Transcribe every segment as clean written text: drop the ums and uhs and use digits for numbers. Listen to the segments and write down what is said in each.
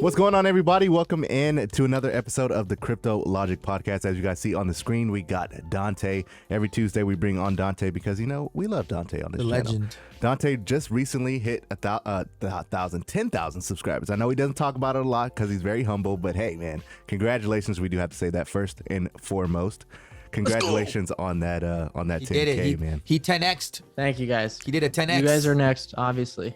What's going on, everybody? Welcome in to another episode of the Crypto Logic Podcast. As you guys see on the screen, we got Dante. Every Tuesday we bring on Dante because, you know, we love Dante on this channel. Legend. Dante just recently hit 10,000 subscribers. I know he doesn't talk about it a lot because he's very humble, but hey, man, congratulations. We do have to say that first and foremost. Congratulations on that 10K, man. He 10x'd. Thank you, guys. He did a 10x. You guys are next, obviously.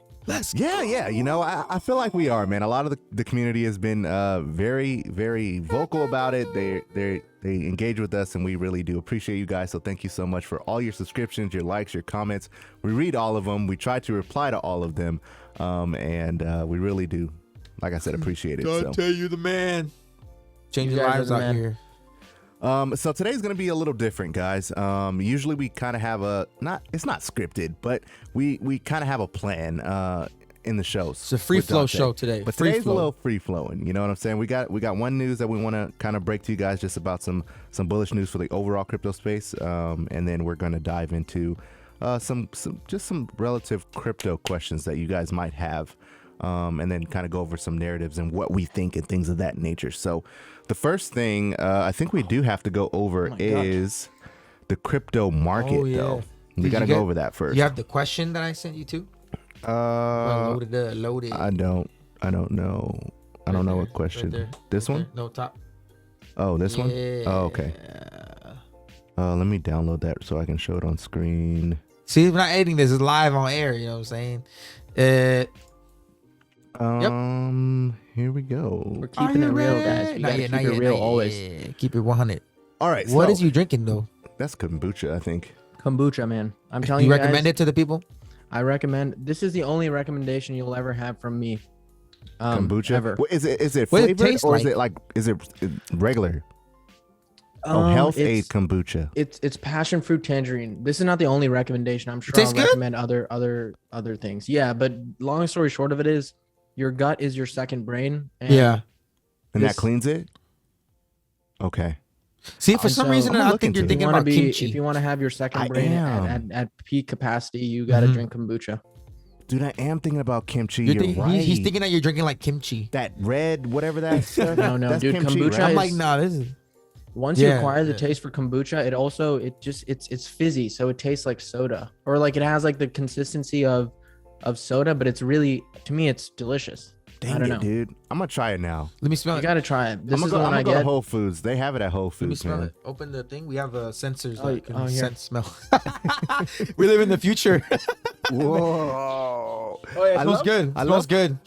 Yeah. You know, I feel like we are, man. A lot of the community has been very, very vocal about it. They engage with us, and we really do appreciate you guys. So thank you so much for all your subscriptions, your likes, your comments. We read all of them. We try to reply to all of them, and we really do, like I said, appreciate it. Dante, you the man. Changing You guys lives are the out man. here. So today's gonna be a little different, guys. Usually we kind of have it's not scripted, but we kind of have a plan in the shows. It's a free flow show today. But Free today's flow. a little free flowing. You know what I'm saying? We got one news that we want to kind of break to you guys, just about some bullish news for the overall crypto space, and then we're gonna dive into some relative crypto questions that you guys might have. And then kind of go over some narratives and what we think and things of that nature. So the first thing I think we do have to go over is the crypto market, though. We got to go over that first. You have the question that I sent you to? Loaded. I don't know. I don't know what question. Right there. This one? No, top. Oh, this one? Yeah. Oh, okay. Let me download that so I can show it on screen. See, we're not editing this. It's live on air. You know what I'm saying? Here we go. We're keeping it real, guys. We gotta keep it real always. Keep it 100. All right. What is you drinking, though? That's kombucha, I think. Kombucha, man. I'm telling Do you you guys, recommend it to the people? I recommend. This is the only recommendation you'll ever have from me. Kombucha? Ever. Well, is it What does it flavored taste or is like? is it regular? Health Aid kombucha. It's passion fruit tangerine. This is not the only recommendation. I'm sure tastes I'll good? recommend other things. Yeah, but long story short of it is, your gut is your second brain. And And this- that cleans it? Okay. See, for some So- reason, I'm gonna I look think you're into it. thinking wanna about kimchi. If you want to have your second I brain am. at peak capacity, you got to Mhm. drink kombucha. Dude, I am thinking about kimchi. You're You're thinking- right. He's thinking that you're drinking like kimchi. that red, whatever that stuff. No, That's dude, kimchi, kombucha right? I'm is- like, nah, this is. Once you Yeah, acquire the yeah. taste for kombucha, it's fizzy, so it tastes like soda, or like it has like the consistency of soda, but it's really, to me, it's delicious. Dang I don't it, know. dude. I'm going to try it now. Let me smell You it. gotta try it. This I'm is the going one I to go to get. Whole Foods. They have it at Whole Let me Foods, smell man. it. Open the thing. We have sensors Oh, that can here. sense smell. We live in the future. Whoa. Oh, yeah, I Smells love- good. I Smells love- good.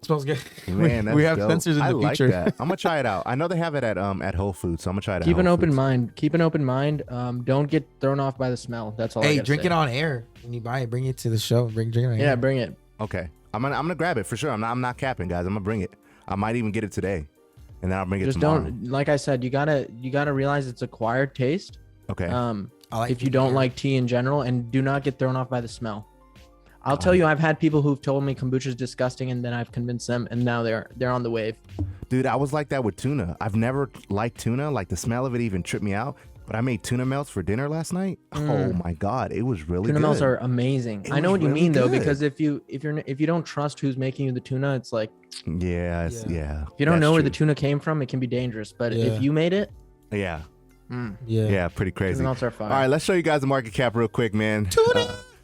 Smells good. Man, that's we have dope. sensors in I the like future. that. I'm going to try it out. I know they have it at Whole Foods, so I'm going to try it Keep at an Whole open Foods. mind. Keep an open mind. Don't get thrown off by the smell. That's all. I Hey, gotta drink say. it on air when you buy it. Bring it to the show. Drink it on Yeah, air. bring it. Okay. I'm gonna grab it for sure. I'm not capping, guys. I'm going to bring it. I might even get it today, and then I'll bring it Just tomorrow. don't. Like I said, you gotta realize it's acquired taste. Okay. I like If you don't like tea in general, and do not get thrown off by the smell. I'll tell you, I've had people who've told me kombucha is disgusting, and then I've convinced them, and now they're on the wave. Dude, I was like that with tuna. I've never liked tuna. Like, the smell of it even tripped me out. But I made tuna melts for dinner last night. Oh my God, it was really Tuna good. melts are amazing. It I know was what you really mean though, good. because if you don't trust who's making you the tuna, it's like Yeah. if you don't know where the tuna came from, it can be dangerous. But Yeah. if you made it, Yeah. Yeah. Pretty crazy. tuna All melts are fine. right, let's show you guys the market cap real quick, man.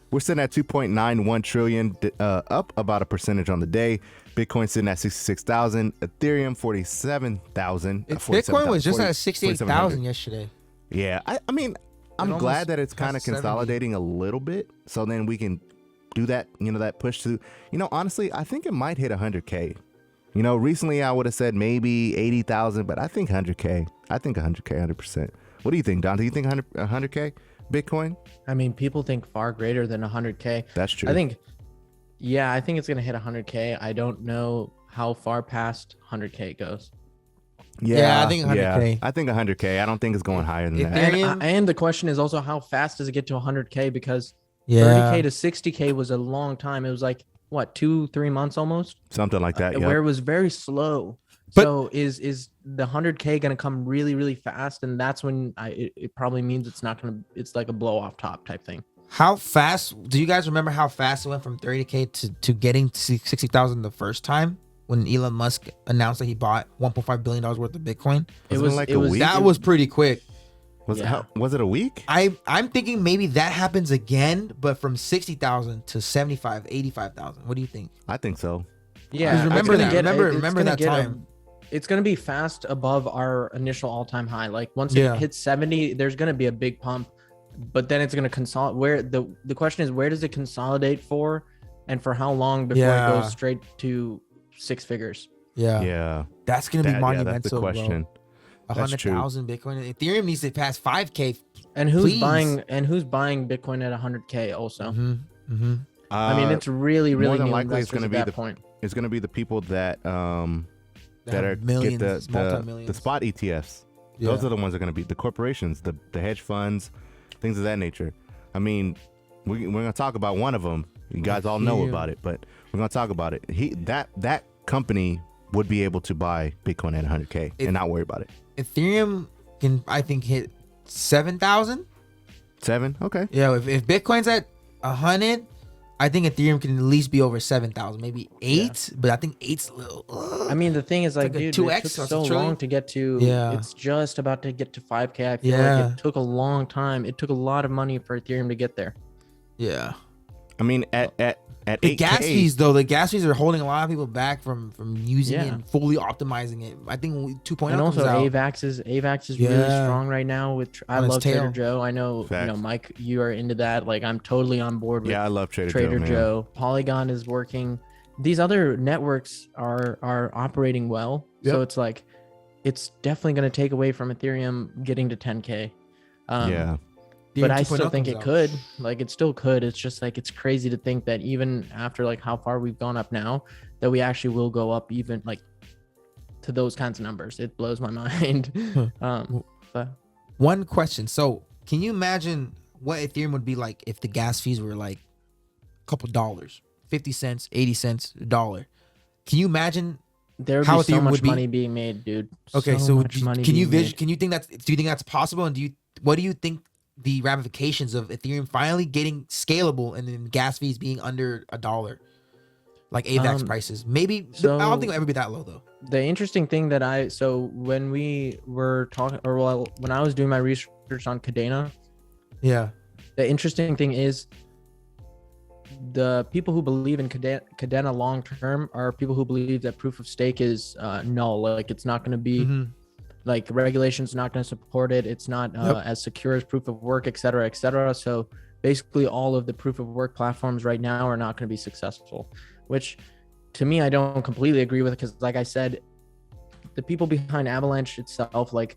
We're sitting at 2.91 trillion, up about a percentage on the day. Bitcoin sitting at 66,000, Ethereum 47,000. Bitcoin was just at 68,000 yesterday. Yeah, I mean, I'm almost glad that it's kind of passed 70. consolidating a little bit, so then we can do that, that push to, honestly, I think it might hit 100K. Recently I would have said maybe 80,000, but I think 100K. I think 100K, 100%. What do you think, Dante? You think 100K Bitcoin? I mean, people think far greater than 100K. That's true. I think it's gonna hit 100K. I don't know how far past 100K it goes. Yeah, I think 100K. I think 100K. I don't think it's going higher than that. Ethereum- And the question is also, how fast does it get to 100K? Because Yeah. 30K to 60K was a long time. It was like what, 2-3 months almost, Something like that, where yeah. it was very slow. But- So is the 100K gonna come really, really fast? And that's when it probably means it's like a blow off top type thing. How fast? Do you guys remember how fast it went from 30K to getting to 60,000 the first time? when Elon Musk announced that he bought $1.5 billion worth of Bitcoin. It was That was pretty quick. Was it a week? I'm thinking maybe that happens again, but from 60,000 to 75, 85,000. What do you think? I think so. Yeah, remember that time. It's gonna be fast above our initial all-time high. Like once it hits 70, there's gonna be a big pump, but then it's gonna consolidate. Where the question is, where does it consolidate for, and for how long before it goes straight to 6 figures? Yeah. That's gonna be monumental. That's the question. 100,000 Bitcoin. Ethereum needs to pass 5K. And who's buying Bitcoin at 100K also? I mean, it's really more than new likely it's going to be that point. It's going to be the people that millions, get the spot ETFs. Those are the ones that are going to be the corporations, the hedge funds, things of that nature. I mean, we're going to talk about one of them. You guys all know about it, but we're going to talk about it. That company would be able to buy Bitcoin at 100K and not worry about it. Ethereum can, I think, hit 7,000. 7? Okay. Yeah, if Bitcoin's at 100, I think Ethereum can at least be over 7,000, maybe 8. But I think 8's a little. I mean, the thing is, like, dude, 2x, it took so long to get to. It's just about to get to 5K. I feel like it took a long time. It took a lot of money for Ethereum to get there. Yeah. I mean, at the 8K, gas fees though, the gas fees are holding a lot of people back from using it and fully optimizing it. I think 2.0 and also AVAX is really strong right now. I love Trader Joe. I know, Mike, you are into that. Like, I'm totally on board with. I love Trader Joe. Polygon is working. These other networks are operating well. So it's like, it's definitely going to take away from Ethereum getting to 10K. But I still think it could. Like, it still could. It's just like, it's crazy to think that even after like how far we've gone up now, that we actually will go up even like to those kinds of numbers. It blows my mind. But one question. So can you imagine what Ethereum would be like if the gas fees were like a couple dollars, 50 cents, 80 cents, $1? Can you imagine there would be so much money being made, dude? Okay. So can you think that's, do you think that's possible? And what do you think the ramifications of Ethereum finally getting scalable and then gas fees being under $1, like AVAX prices? Maybe. I don't think it'll ever be that low though. The interesting thing that when we were talking, when I was doing my research on Cardano, the interesting thing is the people who believe in Cardano long term are people who believe that proof of stake is null. Like, it's not going to be. Like, regulation's not going to support it. It's not as secure as proof of work, et cetera, et cetera. So basically all of the proof of work platforms right now are not going to be successful, which to me, I don't completely agree with, because like I said, the people behind Avalanche itself, like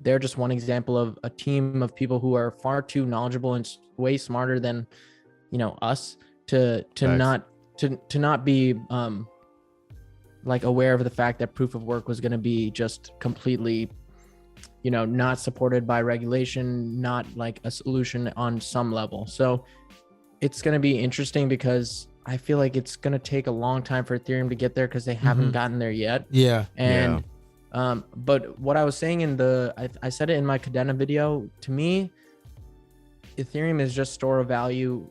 they're just one example of a team of people who are far too knowledgeable and way smarter than, us to not be like aware of the fact that proof of work was going to be just completely, not supported by regulation, not like a solution on some level. So it's going to be interesting, because I feel like it's going to take a long time for Ethereum to get there, because they haven't gotten there yet. And but what I was saying I said it in my Cardano video, to me, Ethereum is just store of value.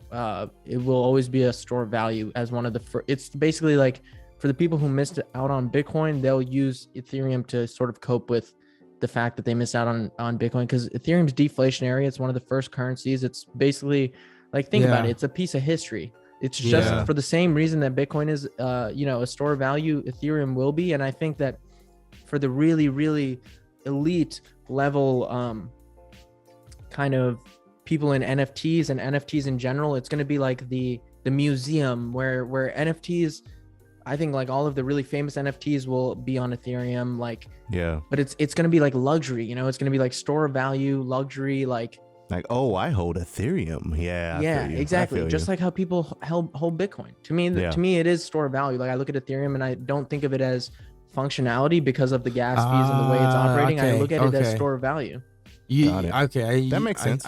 It will always be a store of value as one of the it's basically like, for the people who missed out on Bitcoin, they'll use Ethereum to sort of cope with the fact that they miss out on Bitcoin, because Ethereum's deflationary. It's one of the first currencies. It's basically like, think about it. It's a piece of history. It's just for the same reason that Bitcoin is, a store of value, Ethereum will be. And I think that for the really, really elite level kind of people in NFTs and NFTs in general, it's going to be like the museum where NFTs, I think like all of the really famous NFTs will be on Ethereum, but it's going to be like luxury, it's going to be like store of value, luxury, like, oh, I hold Ethereum. Yeah, exactly. Just like how people hold Bitcoin. To me, it is store of value. Like, I look at Ethereum and I don't think of it as functionality because of the gas fees and the way it's operating. I look at it as store of value. That makes sense.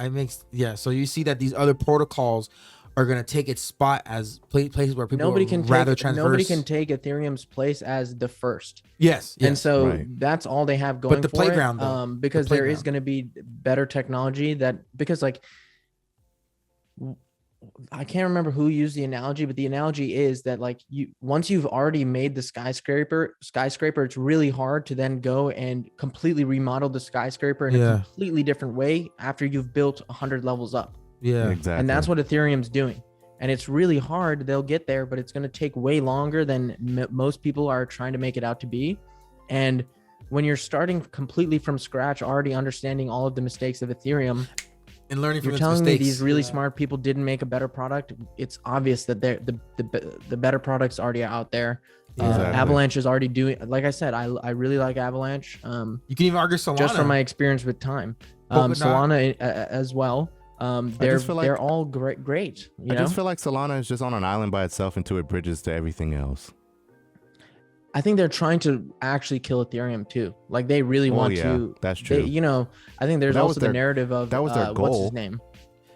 So you see that these other protocols are going to take its spot as places where people nobody can take Ethereum's place as the first. Yes. And so that's all they have going. But the for playground, it, because there is going to be better technology because like I can't remember who used the analogy, but the analogy is that like once you've already made the skyscraper, it's really hard to then go and completely remodel the skyscraper in a completely different way after you've built 100 levels up. Yeah, exactly. And that's what Ethereum's doing. And it's really hard. They'll get there, but it's going to take way longer than most people are trying to make it out to be. And when you're starting completely from scratch, already understanding all of the mistakes of Ethereum, and learning from you're its telling mistakes. me these really smart people didn't make a better product. It's obvious that the better product's already out there. Exactly. Avalanche is already doing, like I said, I really like Avalanche. You can even argue Solana. Just from my experience with time. Solana as well. They're all great. I just feel like Solana is just on an island by itself until it bridges to everything else. I think they're trying to actually kill Ethereum too. Like they really want to. That's true. I think there's also the narrative of that was their goal. What's his name?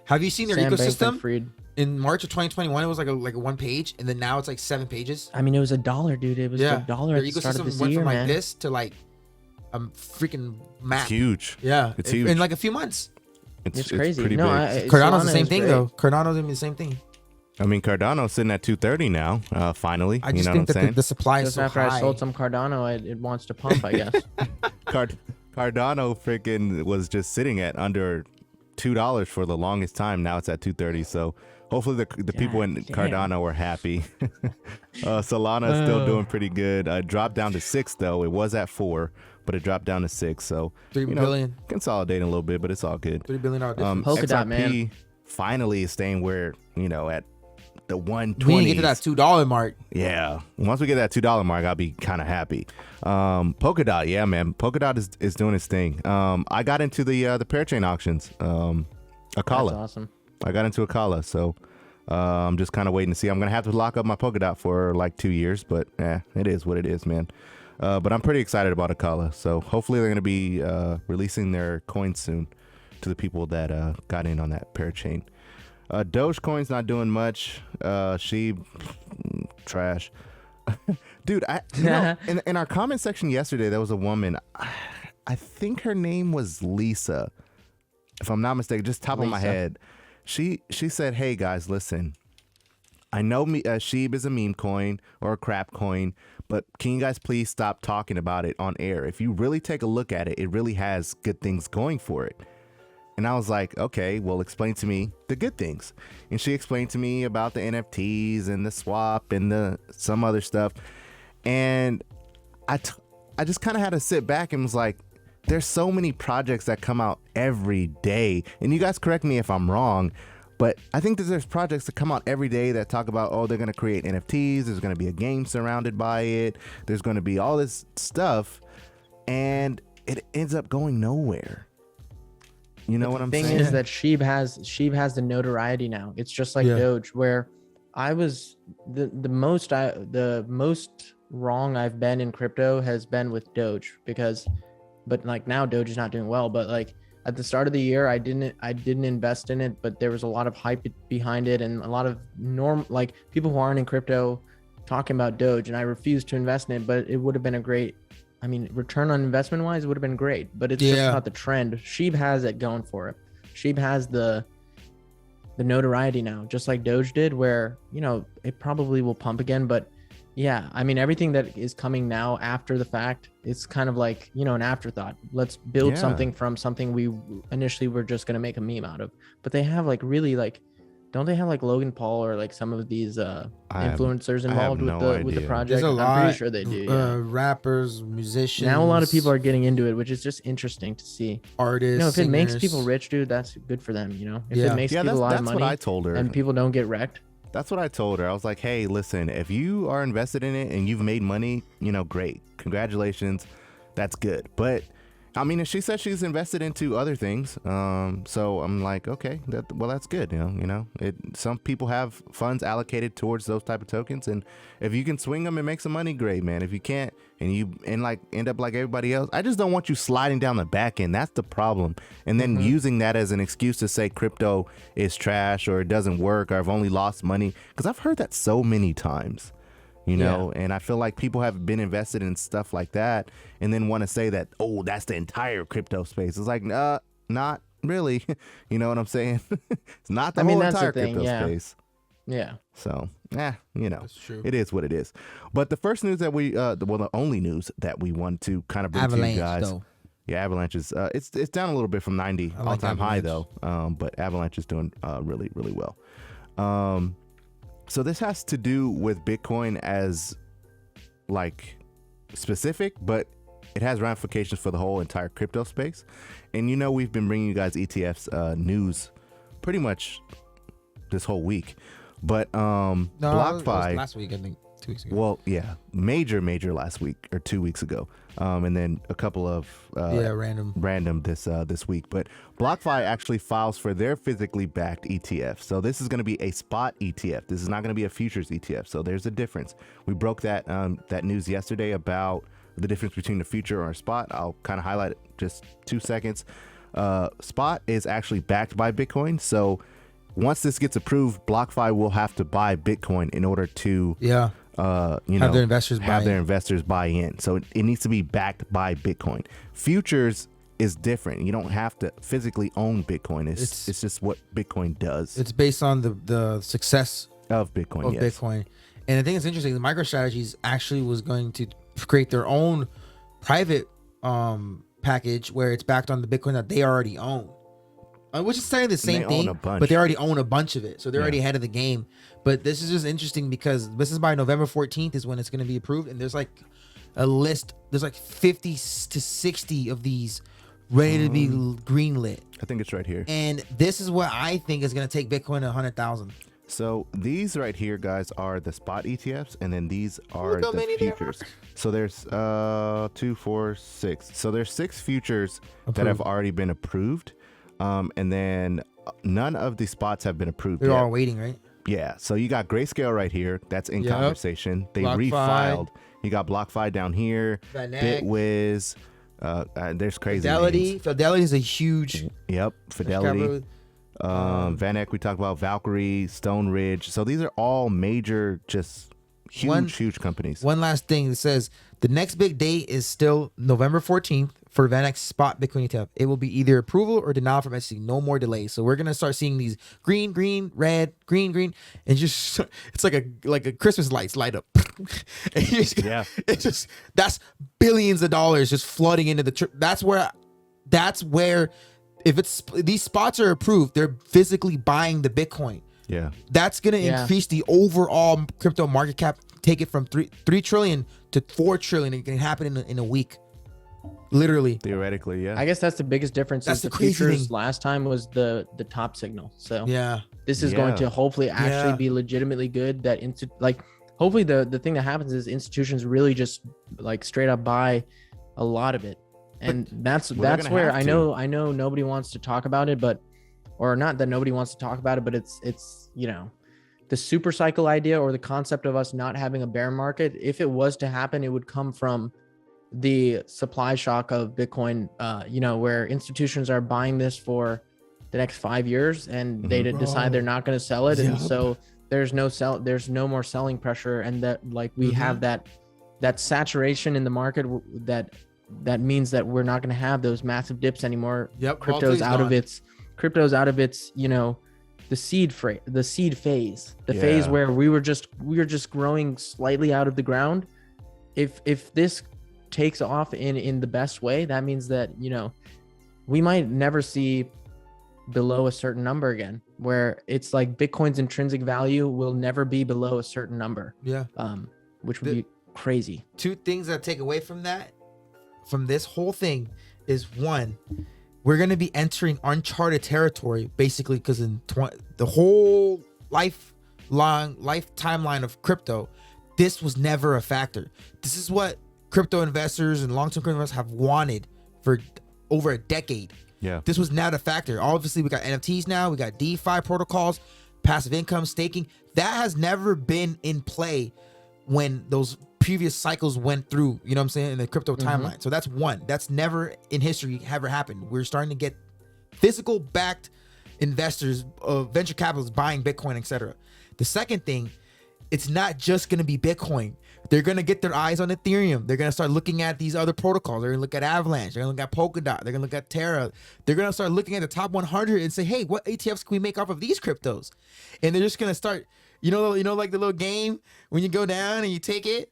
Have you seen their ecosystem? Bankman-Fried. In March of 2021, it was like a 1 page, and then now it's like 7 pages. I mean, it was $1, dude. It was $1 at the start of this went year, from like man. this to like a freaking map. It's huge. Yeah, it's huge in like a few months. It's crazy. Pretty no, big. Cardano's the same thing though. Cardano's gonna be the same thing. I mean, Cardano's sitting at 230 now. Finally, I just think that the supply is just so after high. I sold some Cardano, it wants to pump, I guess. Cardano freaking was just sitting at under $2 for the longest time. Now it's at 230. So hopefully the people in Cardano are happy. Solana is still doing pretty good. Dropped down to 6 though. It was at 4, but it dropped down to 6. So $3 billion. Consolidating a little bit, but it's all good. $3 billion difference. Polkadot, XRP man. finally is staying where at the 120s. We need to get to that $2 mark. Yeah. Once we get that $2 mark, I'll be kind of happy. Polkadot, yeah, man. Polkadot is doing its thing. I got into the parachain auctions. Akala. That's awesome. I got into Akala, so I'm just kind of waiting to see. I'm gonna have to lock up my Polkadot for like 2 years, but it is what it is, man. But I'm pretty excited about Akala. So hopefully they're gonna be releasing their coins soon to the people that got in on that parachain. Dogecoin's not doing much. Sheeb, trash. Dude, in our comment section yesterday, there was a woman. I think her name was Lisa, if I'm not mistaken, just top of my head. She said, "Hey guys, listen. I know Sheeb is a meme coin or a crap coin, but can you guys please stop talking about it on air? If you really take a look at it, it really has good things going for it." And I was like, okay, well, explain to me the good things. And she explained to me about the NFTs and the swap and some other stuff. And I just kind of had to sit back and was like, there's so many projects that come out every day. And you guys correct me if I'm wrong, but I think that there's projects that come out every day that talk about, oh, they're going to create NFTs. There's going to be a game surrounded by it. There's going to be all this stuff. And it ends up going nowhere. You know what I'm saying? The thing is that Sheeb has the notoriety now. It's just like Doge, where I was the most wrong I've been in crypto has been with Doge but like now Doge is not doing well. But like at the start of the year, I didn't invest in it, but there was a lot of hype behind it and a lot of people who aren't in crypto talking about Doge, and I refused to invest in it. But it would have been a great. I mean, return on investment wise, it would have been great, but it's just not the trend. Sheeb has it going for it. Sheeb has the notoriety now, just like Doge did, where, it probably will pump again. But yeah, I mean, everything that is coming now after the fact, it's kind of like, an afterthought. Let's build something from something we initially were just going to make a meme out of. But they have don't they have like Logan Paul or like some of these influencers involved with the project? I'm pretty sure they do. Yeah. Rappers, musicians. Now a lot of people are getting into it, which is just interesting to see. Artists, if it makes people rich, dude, that's good for them. If it makes people a lot of money, that's what I told her, and people don't get wrecked. That's what I told her. I was like, hey, listen, if you are invested in it and you've made money, great, congratulations, that's good. But I mean, she said she's invested into other things. So I'm like, okay, that's good. Some people have funds allocated towards those type of tokens. And if you can swing them and make some money, great, man. If you can't and you end up like everybody else, I just don't want you sliding down the back end. That's the problem. And then using that as an excuse to say crypto is trash or it doesn't work or I've only lost money. Because I've heard that so many times. And I feel like people have been invested in stuff like that and then want to say that, oh, that's the entire crypto space. It's like, not really. You know what I'm saying? It's not the I mean, whole that's the entire thing, crypto yeah. space. Yeah. So, That's true. it is what it is. But the first news that the only news that we want to kind of bring to you guys. Though. Yeah, Avalanche is, it's down a little bit from 90 all-time high though. But Avalanche is doing really, really well. So this has to do with Bitcoin as like specific, but it has ramifications for the whole entire crypto space. And we've been bringing you guys ETFs news pretty much this whole week. But BlockFi last week, I think 2 weeks ago. Well, yeah, major last week or 2 weeks ago, and then a couple of random this week. But BlockFi actually files for their physically backed ETF. So this is going to be a spot ETF. This is not going to be a futures ETF. So there's a difference. We broke that news yesterday about the difference between a future or a spot. I'll kind of highlight it just 2 seconds. Spot is actually backed by Bitcoin. So once this gets approved, BlockFi will have to buy Bitcoin in order to have their investors buy in. So it needs to be backed by Bitcoin. Futures is different. You don't have to physically own Bitcoin. It's just what Bitcoin does. It's based on the success of Bitcoin. Bitcoin. And I think it's interesting. The MicroStrategies actually was going to create their own private package where it's backed on the Bitcoin that they already own. Which is saying the same thing, but they already own a bunch of it. So they're already ahead of the game. But this is just interesting because this is by November 14th is when it's going to be approved. And there's like a list. There's like 50 to 60 of these ready to be greenlit. I think it's right here. And this is what I think is going to take Bitcoin to 100,000. So these right here, guys, are the spot ETFs. And then these are the futures. So there's 2, 4, 6. So there's 6 futures that have already been approved. And then none of the spots have been approved. They're all waiting, right? Yeah. So you got Grayscale right here. That's in conversation. They BlockFi. Refiled. You got BlockFi down here. Bitwiz. There's crazy names. Fidelity is a huge. Yep. Fidelity. VanEck, we talked about Valkyrie, Stone Ridge. So these are all major, just huge companies. One last thing that says the next big date is still November 14th for VanEck's spot Bitcoin ETF. It will be either approval or denial from SEC. No more delays. So we're gonna start seeing these green, red, green, and just it's like a Christmas lights light up. It's just that's billions of dollars just flooding into the. That's where if these spots are approved, they're physically buying the Bitcoin. Yeah, that's gonna increase the overall crypto market cap. Take it from 3 trillion to 4 trillion. It can happen in a week, literally. Theoretically, yeah. I guess that's the biggest difference. That's the crazy futures thing. last time was the top signal. So this is Yeah. going to hopefully actually be legitimately good. That hopefully the thing that happens is institutions really just like straight up buy a lot of it, and that's where I know nobody wants to talk about it, or not that nobody wants to talk about it, but it's the super cycle idea or the concept of us not having a bear market. If it was to happen, it would come from the supply shock of Bitcoin, where institutions are buying this for the next 5 years and they decide they're not going to sell it. And so there's no more selling pressure. And that we have that saturation in the market that means that we're not going to have those massive dips anymore. Crypto's out of its, the seed phase, the phase where we were just growing slightly out of the ground. If this takes off in the best way, that means that we might never see below a certain number again, where it's like Bitcoin's intrinsic value will never be below a certain number. Which would be crazy. 2 things that I take away from this whole thing is, one, we're going to be entering uncharted territory, basically, because in the whole life timeline of crypto, this was never a factor. This is what crypto investors and long-term crypto investors have wanted for over a decade. Yeah, this was not a factor. Obviously, we got NFTs now. We got DeFi protocols, passive income, staking. That has never been in play when those previous cycles went through, you know what I'm saying, in the crypto timeline. So that's one. That's never in history ever happened. We're starting to get physical backed investors, venture capitalists buying Bitcoin, etc. The second thing it's not just going to be Bitcoin. They're going to get their eyes on Ethereum. They're going to start looking at these other protocols. They're going to look at Avalanche. They're going to look at Polkadot. They're going to look at Terra. They're going to start looking at the top 100 and say, hey, what ETFs can we make off of these cryptos? And they're just going to start, like the little game when you go down and you take it.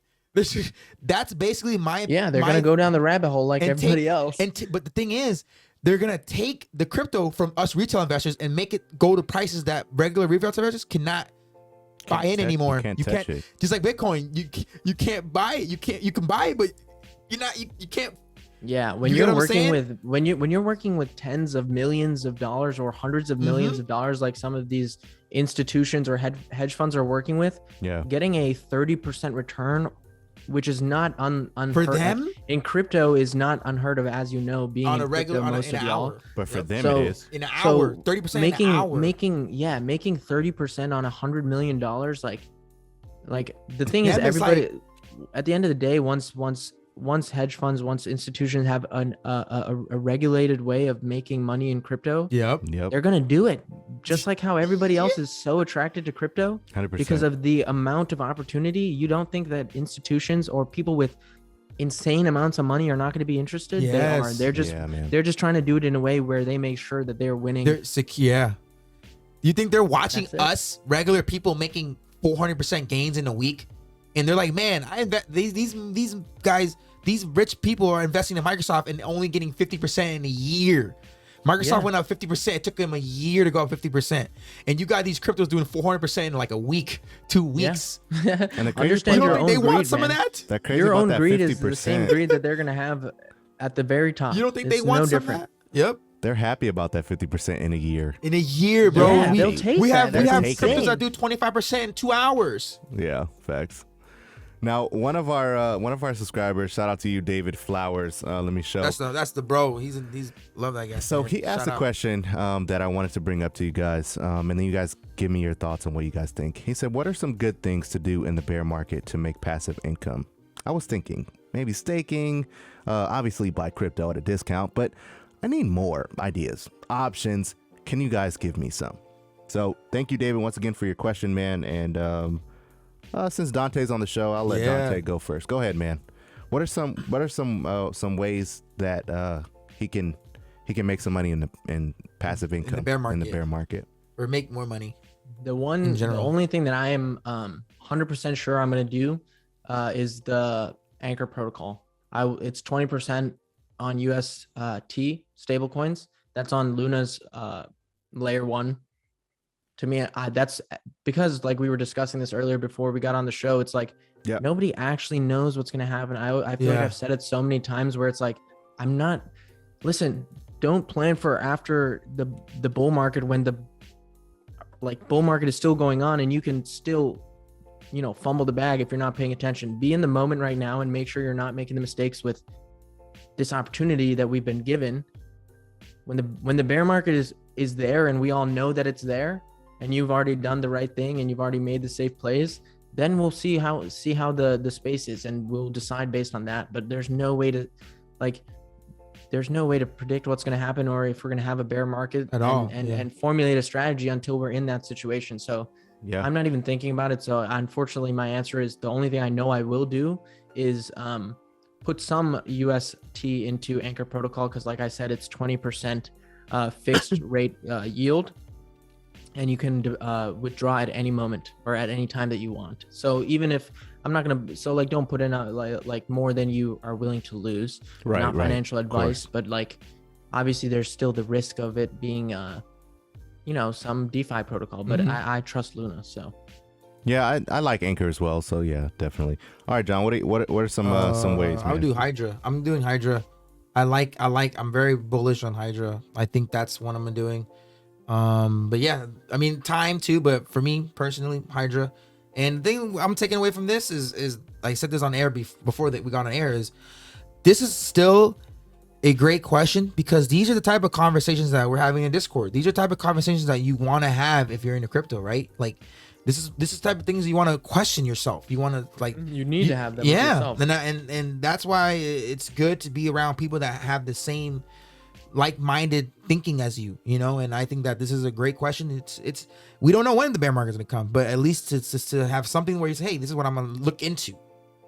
That's basically my... Yeah, they're going to go down the rabbit hole like everybody else. But the thing is, they're going to take the crypto from us retail investors and make it go to prices that regular retail investors cannot buy in anymore. You can't touch it. Just like Bitcoin, you can't buy it. You can buy it, but you can't. Yeah, when you're working with tens of millions of dollars or hundreds of millions of dollars, like some of these institutions or hedge funds are working with, getting a 30% return, which is not unheard for them in crypto, is not unheard of, as you know, being on in a regular crypto in an hour. But for them, it is in an hour, 30% in an hour. Making 30% on $100 million, like the thing is, everybody at the end of the day, once hedge funds, once institutions have a regulated way of making money in crypto, they're gonna do it. Just like how everybody else is so attracted to crypto 100%. because of the amount of opportunity. You don't think that institutions or people with insane amounts of money are not going to be interested? Yes. They are. They're just trying to do it in a way where they make sure that they're winning. They're secure. You think they're watching us, regular people, making 400% gains in a week, and they're like, man, I invest these guys, these rich people are investing in Microsoft and only getting 50% in a year. Microsoft went up 50%. It took them a year to go up 50%. And you got these cryptos doing 400% in like a week, 2 weeks. Yeah. And the Understand your own they greed, want some man. of that? That crazy Your about own that greed 50%. is the same greed that they're going to have at the very top. You don't think It's they want no some different. of that? Yep. They're happy about that 50% in a year. In a year, bro. Yeah, they'll take we that. have That's cryptos insane. that do 25% in 2 hours. Yeah, facts. Now, one of our subscribers, shout out to you, David Flowers. Let me show. That's the bro. He's love that guy. So he asked a question that I wanted to bring up to you guys, and then you guys give me your thoughts on what you guys think. He said, "What are some good things to do in the bear market to make passive income?" I was thinking maybe staking, obviously buy crypto at a discount, but I need more ideas, options. Can you guys give me some? So thank you, David, once again for your question, man. And since Dante's on the show, I'll let Dante go first. Go ahead, man. What are some ways that he can make some money in passive income in the bear market, or make more money? The only thing that I am 100% sure I'm going to do is the Anchor protocol. It's 20% on UST stablecoins. That's on Luna's layer 1. To me, that's because, like we were discussing this earlier before we got on the show, it's like nobody actually knows what's going to happen. I feel like I've said it so many times where it's like, don't plan for after the bull market, when the bull market is still going on and you can still, fumble the bag if you're not paying attention. Be in the moment right now and make sure you're not making the mistakes with this opportunity that we've been given. When the bear market is there and we all know that it's there, and you've already done the right thing and you've already made the safe plays, then we'll see how the space is, and we'll decide based on that. But there's no way to predict what's going to happen, or if we're going to have a bear market at all, and formulate a strategy until we're in that situation. So I'm not even thinking about it. So unfortunately, my answer is, the only thing I know I will do is put some UST into Anchor protocol, because like I said, it's 20% fixed rate yield. And you can withdraw at any moment or at any time that you want. So even if I'm not going to, don't put in like more than you are willing to lose. Not financial advice, but obviously there's still the risk of it being, some DeFi protocol, but I trust Luna. So. Yeah, I like Anchor as well. So yeah, definitely. All right, John, what are some ways? Man? I would do Hydra. I'm doing Hydra. I'm very bullish on Hydra. I think that's what I'm doing. But yeah, I mean, time too, but for me personally, Hydra. And the thing I'm taking away from this is I said this on air before that we got on air, is this is still a great question, because these are the type of conversations that we're having in Discord. These are the type of conversations that you want to have if you're into crypto, right? Like this is the type of things you want to question yourself. You want to you need to have them. Yeah. And that's why it's good to be around people that have the same like-minded thinking as you, and I think that this is a great question. It's we don't know when the bear market is going to come, but at least it's just to have something where you say, hey, this is what I'm going to look into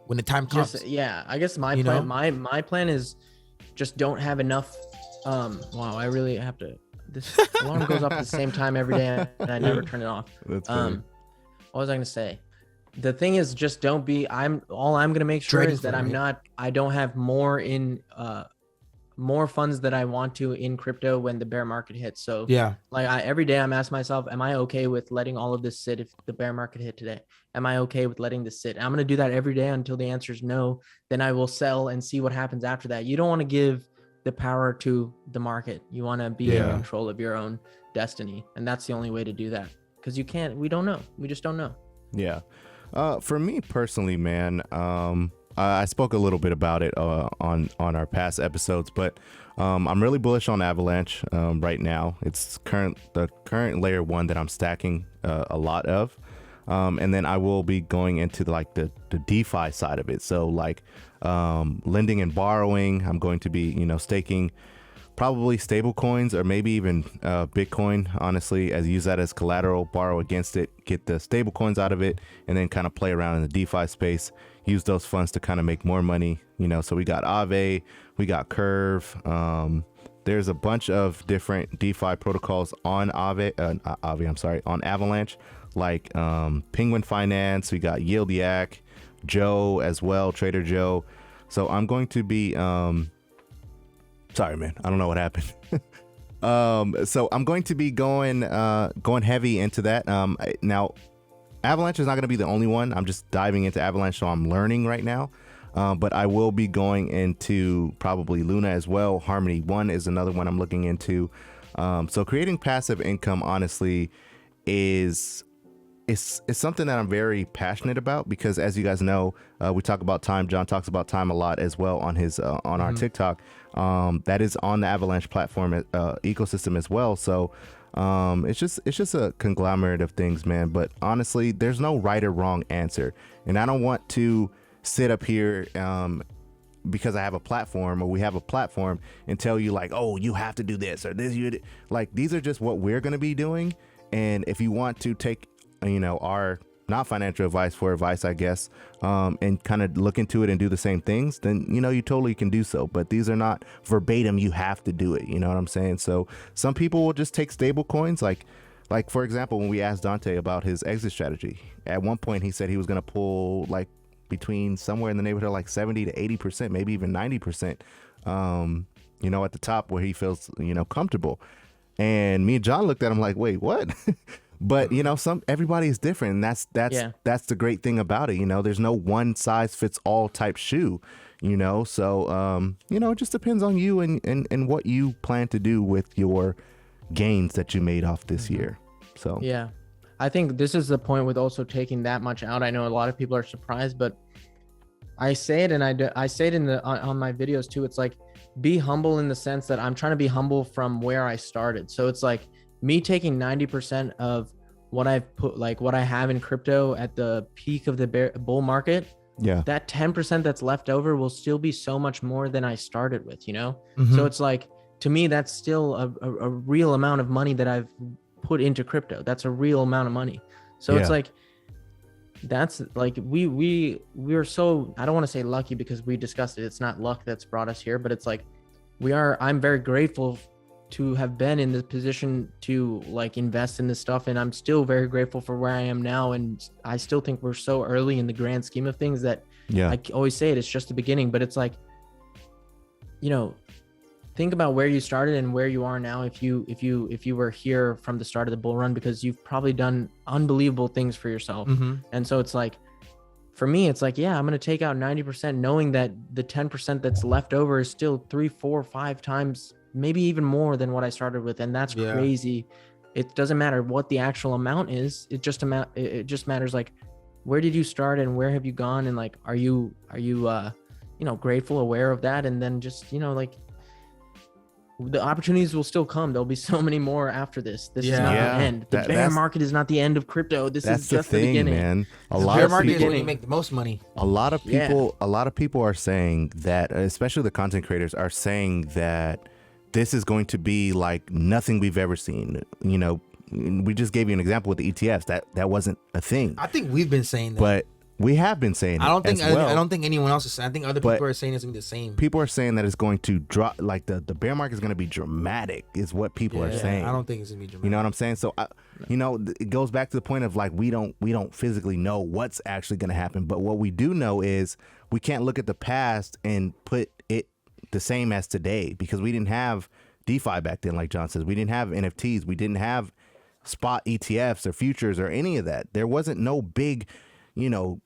when the time comes. I guess my plan, my plan is just don't have enough. Wow, I really have to. This alarm goes off at the same time every day, and I never turn it off. That's what was I gonna say? The thing is, just don't be. I'm gonna make sure is that I don't have more funds that I want to in crypto when the bear market hits. So every day I'm asking myself, am I okay with letting all of this sit if the bear market hit today? Am I okay with letting this sit? I'm going to do that every day until the answer is no. Then I will sell and see what happens after that. You don't want to give the power to the market. You want to be in control of your own destiny. And that's the only way to do that, because we don't know. We just don't know. Yeah. For me personally, man, I spoke a little bit about it on our past episodes, but I'm really bullish on Avalanche right now. It's the current layer 1 that I'm stacking a lot of, and then I will be going into the DeFi side of it. So lending and borrowing. I'm going to be staking probably stable coins or maybe even Bitcoin, honestly, as use that as collateral, borrow against it, get the stable coins out of it, and then kind of play around in the DeFi space. Use those funds to kind of make more money, so we got Aave, we got Curve. There's a bunch of different DeFi protocols on on Avalanche, like Penguin Finance, we got Yield Yak, Joe as well, Trader Joe. So I'm going to be, sorry, man, I don't know what happened. So I'm going to be going heavy into that. Now, Avalanche is not going to be the only one. I'm just diving into Avalanche, so I'm learning right now. But I will be going into probably Luna as well. Harmony 1 is another one I'm looking into. So creating passive income, honestly, is something that I'm very passionate about, because as you guys know, we talk about time. John talks about time a lot as well on his on our TikTok. That is on the Avalanche platform ecosystem as well. So it's just a conglomerate of things, man. But honestly, there's no right or wrong answer, and I don't want to sit up here because I have a platform, or we have a platform, and tell you oh, you have to do this or this. These are just what we're going to be doing. And if you want to take our not financial advice for advice, I guess, and kind of look into it and do the same things, then you totally can do so. But these are not verbatim, you have to do it, you know what I'm saying? So some people will just take stable coins, like for example, when we asked Dante about his exit strategy, at one point he said he was going to pull between somewhere in the neighborhood of 70 to 80%, maybe even 90%, at the top where he feels comfortable. And me and John looked at him like, wait, what? But everybody is different, and that's the great thing about it. There's no one size fits all type shoe. So it just depends on you and what you plan to do with your gains that you made off this year. So yeah, I think this is the point with also taking that much out. I know a lot of people are surprised, but I say it, and I say it on my videos too. It's be humble in the sense that I'm trying to be humble from where I started. So it's me taking 90% of what I've put, what I have in crypto at the peak of the bull market. Yeah. That 10% that's left over will still be so much more than I started with, Mm-hmm. So it's to me, that's still a real amount of money that I've put into crypto. That's a real amount of money. So it's that's we're so, I don't want to say lucky, because we discussed it. It's not luck that's brought us here, but it's I'm very grateful to have been in this position to invest in this stuff. And I'm still very grateful for where I am now. And I still think we're so early in the grand scheme of things that I always say it's just the beginning, but it's think about where you started and where you are now. If you were here from the start of the bull run, because you've probably done unbelievable things for yourself. Mm-hmm. And so it's for me, it's I'm going to take out 90%, knowing that the 10% that's left over is still 3, 4, 5 times, maybe even more than what I started with. And that's crazy. It doesn't matter what the actual amount is. It just matters where did you start and where have you gone? And are you grateful, aware of that? And then just, the opportunities will still come. There'll be so many more after this. This is not the end. The bear market is not the end of crypto. This is just the beginning, man. The bear market is when you make the most money. A lot of people are saying that, especially the content creators are saying that this is going to be like nothing we've ever seen. You know, we just gave you an example with the ETFs. That wasn't a thing. I think we've been saying that. But we have been saying I don't think as well. I don't think anyone else is saying. I think other people are saying it's gonna be the same. People are saying that it's going to drop, like the bear market is going to be dramatic, is what people are saying. I don't think it's gonna be dramatic. You know what I'm saying? So you know, it goes back to the point of like we don't physically know what's actually going to happen, but what we do know is we can't look at the past and put it the same as today, because we didn't have DeFi back then, like John says. We didn't have NFTs. We didn't have spot ETFs or futures or any of that. There wasn't no big, you know,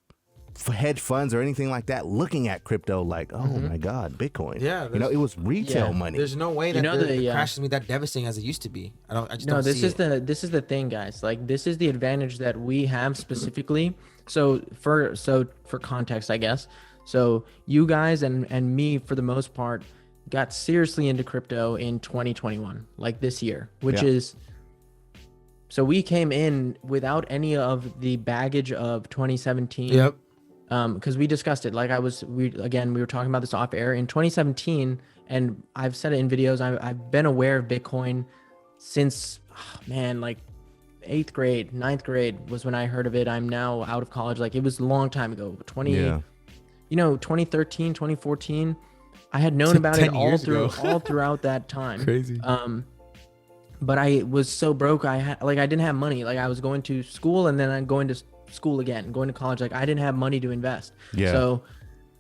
hedge funds or anything like that looking at crypto like, oh my God, Bitcoin. Yeah, you know, it was retail money. There's no way that the crash is gonna be that devastating as it used to be. This is the thing, guys. Like, this is the advantage that we have specifically. So for context, I guess. So you guys and me, for the most part, got seriously into crypto in 2021, like this year, which is. So we came in without any of the baggage of 2017. Yep. Because we discussed it. Like we were talking about this off air in 2017, and I've said it in videos. I've been aware of Bitcoin since, like 8th grade, 9th grade was when I heard of it. I'm now out of college. Like, it was a long time ago. 2013, 2014. I had known about it all throughout that time. Crazy. But I was so broke. I didn't have money. Like, I was going to school and then I'm going to school again, going to college. Like, I didn't have money to invest. Yeah. So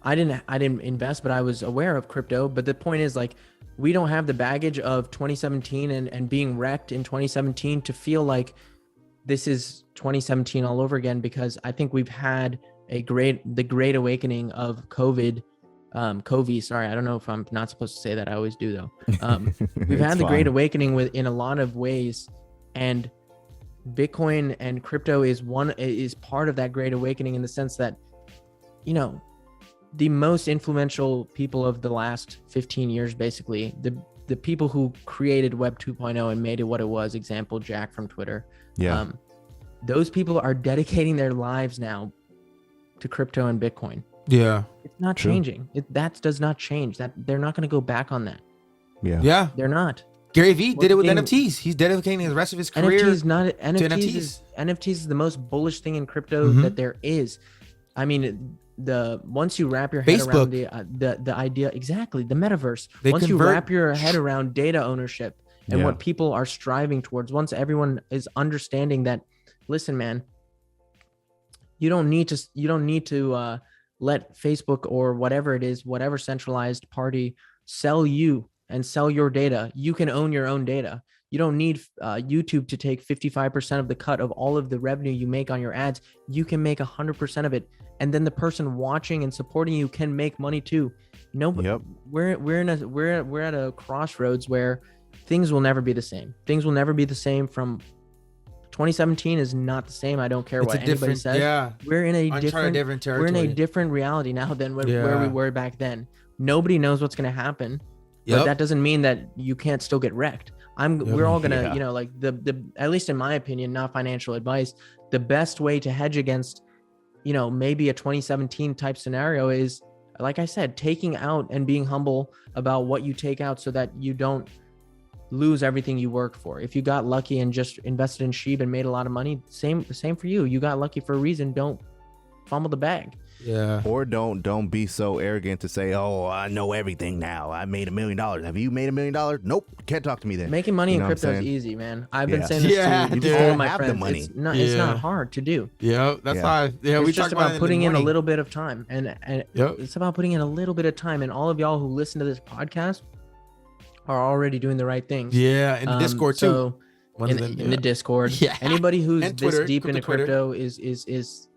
I didn't invest, but I was aware of crypto. But the point is, like, we don't have the baggage of 2017 and being wrecked in 2017 to feel like this is 2017 all over again, because I think we've had the great awakening of COVID. Sorry, I don't know if I'm not supposed to say that. I always do though. We've had the great awakening in a lot of ways, and Bitcoin and crypto is part of that great awakening, in the sense that, you know, the most influential people of the last 15 years, basically the people who created Web 2.0 and made it what it was, example, Jack from Twitter. Yeah. Those people are dedicating their lives now to crypto and Bitcoin. Yeah. It's not changing. That does not change. That they're not going to go back on that. Yeah. Yeah. They're not. Gary Vee did it with NFTs. He's dedicating the rest of his career NFTs to NFTs. NFTs is the most bullish thing in crypto that there is. I mean, once you wrap your head around the idea, exactly, the metaverse. Once you wrap your head around data ownership and what people are striving towards, once everyone is understanding that, listen, man, you don't need to let Facebook or whatever it is, whatever centralized party, sell you and sell your data. You can own your own data. You don't need YouTube to take 55% of the cut of all of the revenue you make on your ads. You can make 100% of it, and then the person watching and supporting you can make money too. We're at a crossroads where things will never be the same. Things will never be the same. From 2017 is not the same. I don't care what anybody says. Yeah, we're in a different territory. We're in a different reality now than where we were back then. Nobody knows what's going to happen, but that doesn't mean that you can't still get wrecked. We're all gonna, you know, like the at least in my opinion, not financial advice, the best way to hedge against, you know, maybe a 2017 type scenario is, like I said, taking out and being humble about what you take out, so that you don't lose everything you worked for. If you got lucky and just invested in sheep and made a lot of money, same for you. You got lucky for a reason. Don't fumble the bag. Yeah. Or don't be so arrogant to say, "Oh, I know everything now. I made $1 million." Have you made $1 million? Nope. Can't talk to me then. Making money in crypto is easy, man. I've been saying this to all of my friends. The money. It's not hard to do. Yeah, that's why. Yeah, it's just about putting in a little bit of time, and it's about putting in a little bit of time. And all of y'all who listen to this podcast are already doing the right things. Yeah, in the Discord too. In the Discord. Yeah. Anybody who's this deep into crypto is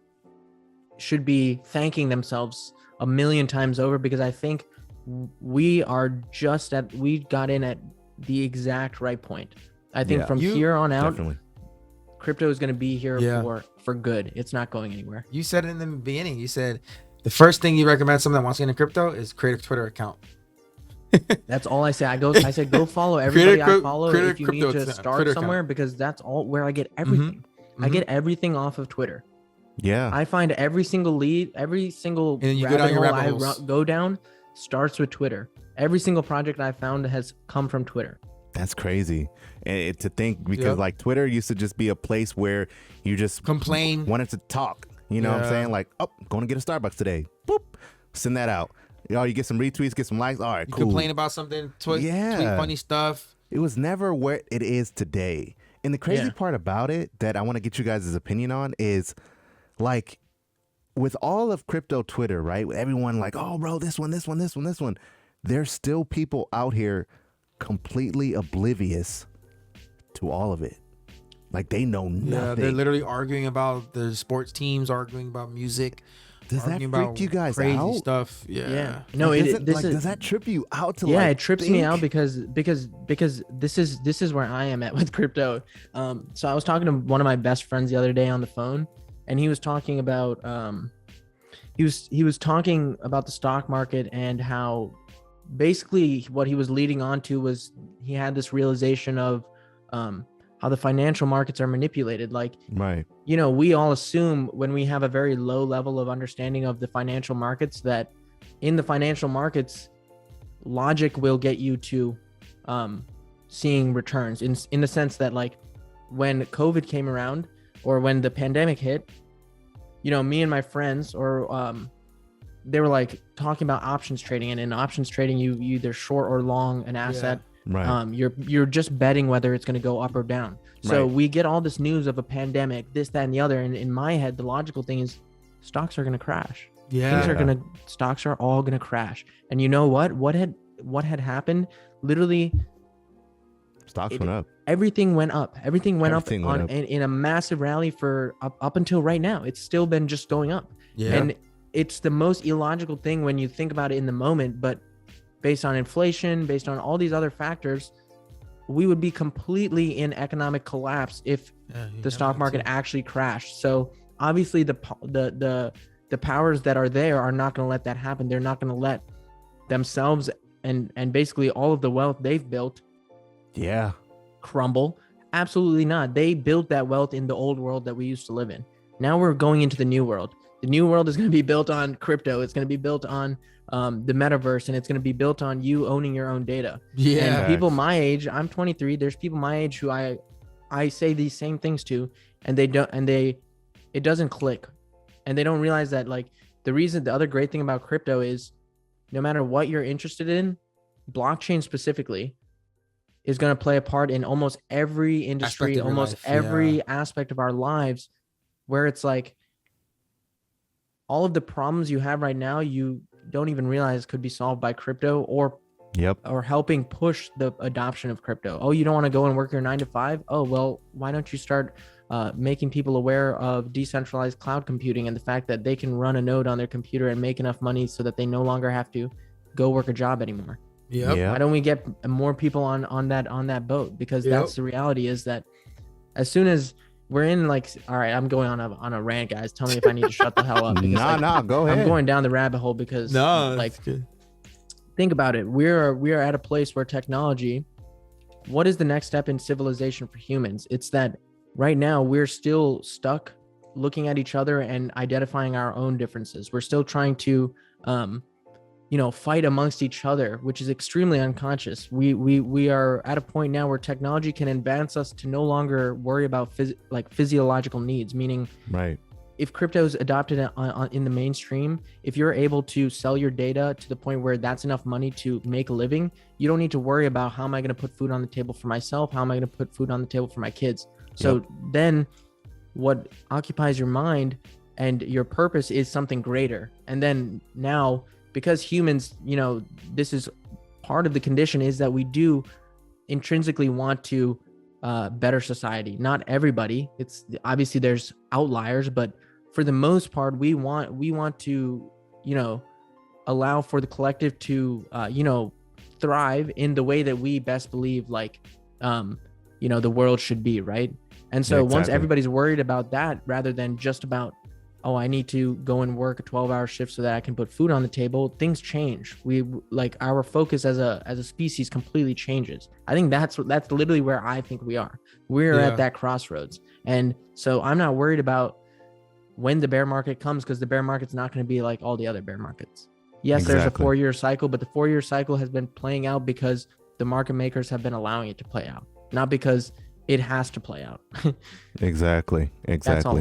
should be thanking themselves a million times over, because I think we got in at the exact right point. I think from here on out, crypto is going to be here for good. It's not going anywhere. You said it in the beginning. You said the first thing you recommend someone that wants to get into crypto is create a Twitter account. That's all I say. I said go follow everybody I follow if you need to start Twitter somewhere account. Because that's all where I get everything. I get everything off of Twitter. Yeah, I find every single lead, every single rabbit hole I go down starts with Twitter. Every single project I found has come from Twitter. That's crazy. And to think, because like Twitter used to just be a place where you just complain, wanted to talk. You know what I'm saying? Like, oh, going to get a Starbucks today. Boop. Send that out. You get some retweets, get some likes. All right, you cool. Complain about something, tweet funny stuff. It was never where it is today. And the crazy part about it that I want to get you guys' opinion on is, like, with all of crypto Twitter, right? With everyone like, oh, bro, this one. There's still people out here completely oblivious to all of it. Like, they know nothing. Yeah, they're literally arguing about the sports teams, arguing about music. Does that freak you guys crazy out? Stuff. Yeah. No, does that trip you out to? Yeah, it trips me out because this is where I am at with crypto. So I was talking to one of my best friends the other day on the phone, and he was talking about he was talking about the stock market and how basically what he was leading on to was he had this realization of how the financial markets are manipulated. Like, right. You know, we all assume when we have a very low level of understanding of the financial markets that in the financial markets, logic will get you to seeing returns in the sense that, like, when COVID came around or when the pandemic hit, you know, me and my friends or they were like talking about options trading, and in options trading, you either short or long an asset. Yeah. Right. You're just betting whether it's going to go up or down. So we get all this news of a pandemic, this, that, and the other. And in my head, the logical thing is stocks are going to crash. Yeah. Stocks are all going to crash. And you know what? What had happened? Literally, stocks went up. Everything went up. Everything went up in a massive rally for up until right now. It's still been just going up. Yeah. And it's the most illogical thing when you think about it in the moment, but based on inflation, based on all these other factors, we would be completely in economic collapse if the stock market actually crashed. So obviously the powers that are there are not going to let that happen. They're not going to let themselves and basically all of the wealth they've built crumble. Absolutely not. They built that wealth in the old world that we used to live in. Now we're going into the new world. The new world is going to be built on crypto. It's going to be built on the metaverse, and it's going to be built on you owning your own data. Yeah. And people my age, I'm 23. There's people my age who I say these same things to, and it doesn't click, and they don't realize that, like, the other great thing about crypto is no matter what you're interested in, blockchain specifically is going to play a part in almost every industry, almost every aspect of our lives, where it's like all of the problems you have right now, you don't even realize could be solved by crypto or helping push the adoption of crypto. Oh, you don't want to go and work your 9 to 5? Oh, well, why don't you start making people aware of decentralized cloud computing and the fact that they can run a node on their computer and make enough money so that they no longer have to go work a job anymore. Why don't we get more people on that boat? Because that's the reality, is that as soon as we're in, like, all right, I'm going on a rant, guys. Tell me if I need to shut the hell up. Because, go ahead. I'm going down the rabbit hole because think about it. We are at a place where technology, what is the next step in civilization for humans? It's that right now we're still stuck looking at each other and identifying our own differences. We're still trying to fight amongst each other, which is extremely unconscious. We are at a point now where technology can advance us to no longer worry about physiological needs, meaning if crypto is adopted in the mainstream, if you're able to sell your data to the point where that's enough money to make a living, you don't need to worry about how am I going to put food on the table for myself? How am I going to put food on the table for my kids? So then what occupies your mind and your purpose is something greater. And then now, because humans, this is part of the condition, is that we do intrinsically want to better society. Not everybody. It's obviously there's outliers, but for the most part, we want to, allow for the collective to, thrive in the way that we best believe, the world should be, right? And so once everybody's worried about that, rather than just about, oh, I need to go and work a 12-hour shift so that I can put food on the table, things change. Our focus as a species completely changes. I think that's literally where I think we are. We're at that crossroads. And so I'm not worried about when the bear market comes, because the bear market's not going to be like all the other bear markets. Yes, there's a Exactly. 4-year cycle, but the 4-year cycle has been playing out because the market makers have been allowing it to play out, not because it has to play out. Exactly. That's all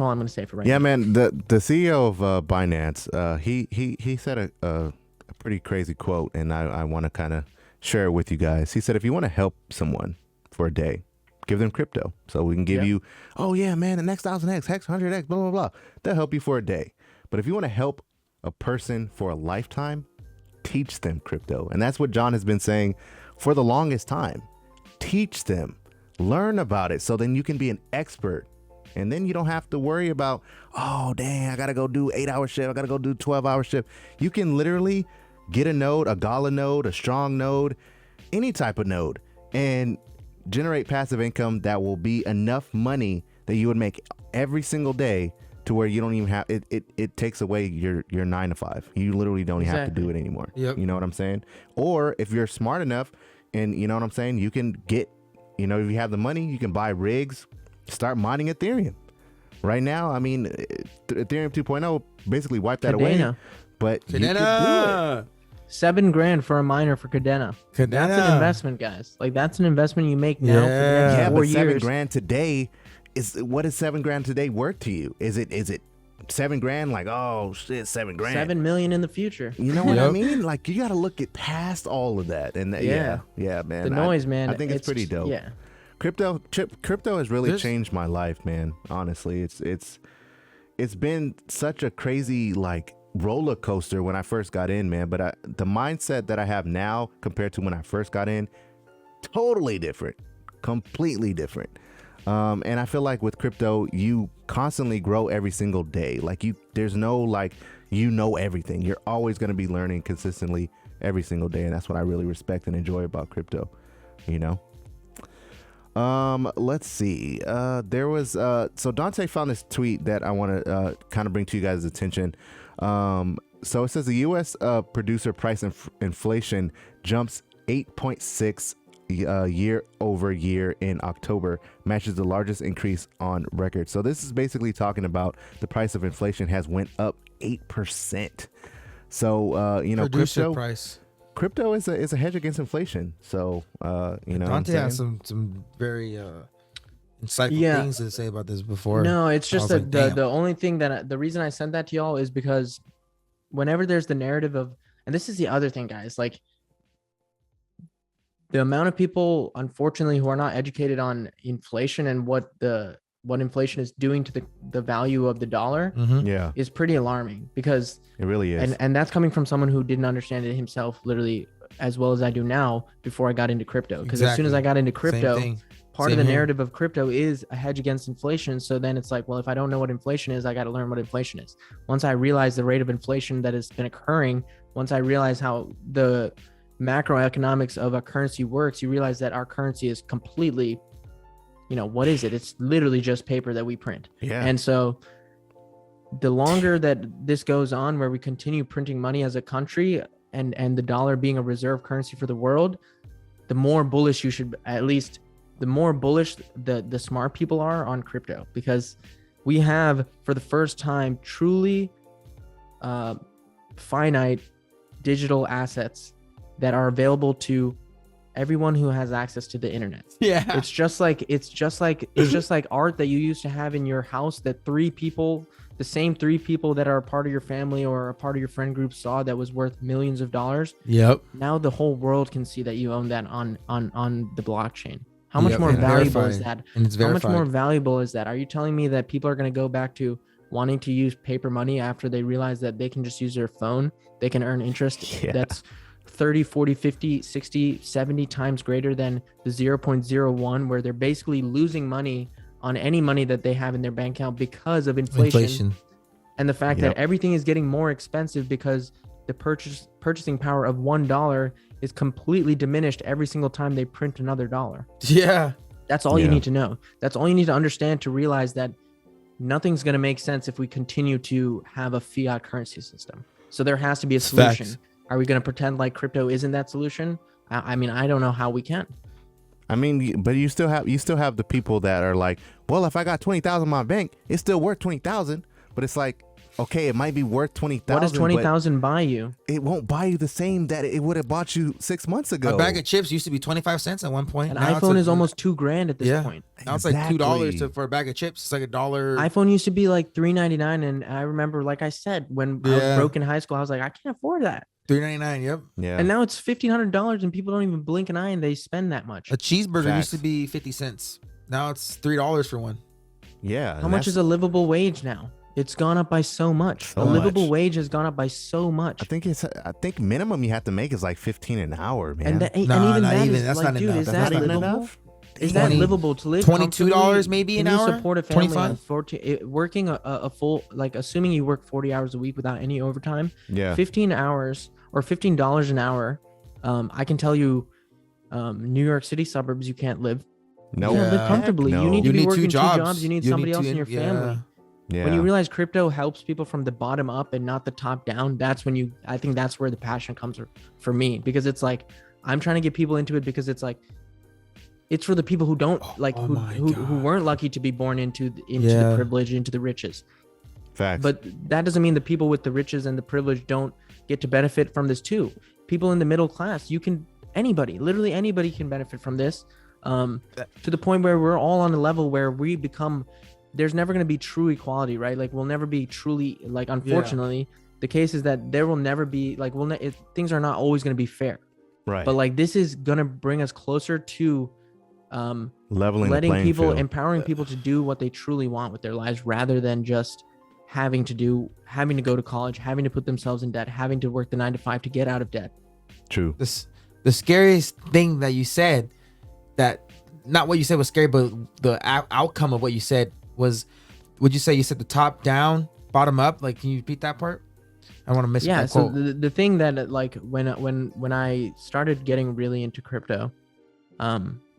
I'm going to say for right now. Yeah, man. The CEO of Binance, he said a pretty crazy quote, and I want to kind of share it with you guys. He said, if you want to help someone for a day, give them crypto. So we can give you, oh yeah, man, the next 1000x, hex 100x, blah blah blah. They'll help you for a day. But if you want to help a person for a lifetime, teach them crypto. And that's what John has been saying for the longest time. Teach them, learn about it, so then you can be an expert. And then you don't have to worry about, oh, dang, I got to go do 8-hour shift. I got to go do 12-hour shift. You can literally get a node, a Gala node, a strong node, any type of node, and generate passive income that will be enough money that you would make every single day to where you don't even have it. It takes away your 9 to 5. You literally don't even have to do it anymore. Yep. You know what I'm saying? Or if you're smart enough and you know what I'm saying, you can get, if you have the money, you can buy rigs, start mining Ethereum. Right now, I mean, Ethereum 2.0 basically wiped that away. But you can do it. $7,000 for a miner for Cardano. That's an investment, guys. Like, that's an investment you make now. Yeah, for but the next 4 years. $7,000 today what is $7,000 today worth to you? Is it $7,000? Like, oh shit, $7,000. $7 million in the future. You know what I mean? Like, you got to look at past all of that. And yeah, man. The noise, man. I think it's pretty dope. Yeah. Crypto has really changed my life, man. Honestly, it's been such a crazy like roller coaster when I first got in, man. But the mindset that I have now compared to when I first got in, totally different, completely different. And I feel like with crypto, you constantly grow every single day. Like there's no like, everything. You're always going to be learning consistently every single day. And that's what I really respect and enjoy about crypto, Let's see. There was, so Dante found this tweet that I want to kind of bring to you guys' attention. So it says the U.S. Producer price inflation jumps 8.6 year over year in October, matches the largest increase on record. So this is basically talking about the price of inflation has went up 8%. So producer price. Crypto is a hedge against inflation. So Dante has some very insightful things to say about this before. No, it's just that the only thing the reason I sent that to y'all is because whenever there's the narrative of, and this is the other thing, guys, like the amount of people, unfortunately, who are not educated on inflation and what inflation is doing to the value of the dollar is pretty alarming, because it really is. And that's coming from someone who didn't understand it himself literally as well as I do now before I got into crypto. Because as soon as I got into crypto, part of the narrative of crypto is a hedge against inflation. So then it's like, well, if I don't know what inflation is, I got to learn what inflation is. Once I realize the rate of inflation that has been occurring, once I realize how the macroeconomics of a currency works, you realize that our currency is completely, what is it? It's literally just paper that we print. Yeah. And so the longer that this goes on, where we continue printing money as a country and the dollar being a reserve currency for the world, the more bullish you should, at least the more bullish the smart people are on crypto, because we have, for the first time, truly finite digital assets that are available to everyone who has access to the internet. Yeah. It's just like art that you used to have in your house that the same three people that are a part of your family or a part of your friend group saw, that was worth millions of dollars. Yep. Now the whole world can see that you own that on the blockchain. How much more valuable is that? And it's verified. How much more valuable is that? Are you telling me that people are going to go back to wanting to use paper money after they realize that they can just use their phone? They can earn interest that's 30, 40, 50, 60, 70 times greater than the 0.01, where they're basically losing money on any money that they have in their bank account because of inflation. And the fact that everything is getting more expensive because the purchasing power of $1 is completely diminished every single time they print another dollar. Yeah. That's all you need to know. That's all you need to understand to realize that nothing's going to make sense if we continue to have a fiat currency system. So there has to be a solution. Facts. Are we going to pretend like crypto isn't that solution? I mean, I don't know how we can. I mean, but you still have the people that are like, well, if I got 20,000 in my bank, it's still worth 20,000. But it's like, okay, it might be worth 20,000. What does 20,000 buy you? It won't buy you the same that it would have bought you 6 months ago. A bag of chips used to be 25 cents at one point. An iPhone is almost $2,000 at this point. Now it's like $2 for a bag of chips. It's like $1. iPhone used to be like $3.99, and I remember, like I said, when I was broke in high school, I was like, I can't afford that. $3.99. Yep. Yeah. And now it's $1,500, and people don't even blink an eye, and they spend that much. A cheeseburger used to be 50 cents. Now it's $3 for one. Yeah. How much is a livable wage now? It's gone up by so much. A livable wage has gone up by so much. I think minimum you have to make is like 15 an hour, man. And even that's like, not dude, enough. Is that livable? Is that livable to live? $22 maybe an hour? Can you support a family on 14, working a full, like assuming you work 40 hours a week without any overtime? Yeah. 15 hours or $15 an hour. I can tell you, New York City suburbs, you can't live. No. You can't live comfortably. No. You need to be working 2 jobs. You need somebody else in your family. Yeah. When you realize crypto helps people from the bottom up and not the top down, that's when I think that's where the passion comes for me, because it's like, I'm trying to get people into it because it's like, it's for the people who don't who weren't lucky to be born into the privilege, into the riches. Facts. But that doesn't mean the people with the riches and the privilege don't get to benefit from this too. People in the middle class, literally anybody can benefit from this, to the point where we're all on a level where we become, there's never going to be true equality, right? Like we'll never be truly, like, unfortunately, the case is that there will never be, like, things are not always going to be fair. Right. But like, this is going to bring us closer to leveling, letting the people, field. empowering people to do what they truly want with their lives, rather than just having to go to college, having to put themselves in debt, having to work the 9 to 5 to get out of debt. True. The scariest thing that you said, that not what you said was scary, but the outcome of what you said was, would you say you said the top down, bottom up? Like, can you repeat that part? I want to miss that so quote. the thing that, like, when I started getting really into crypto,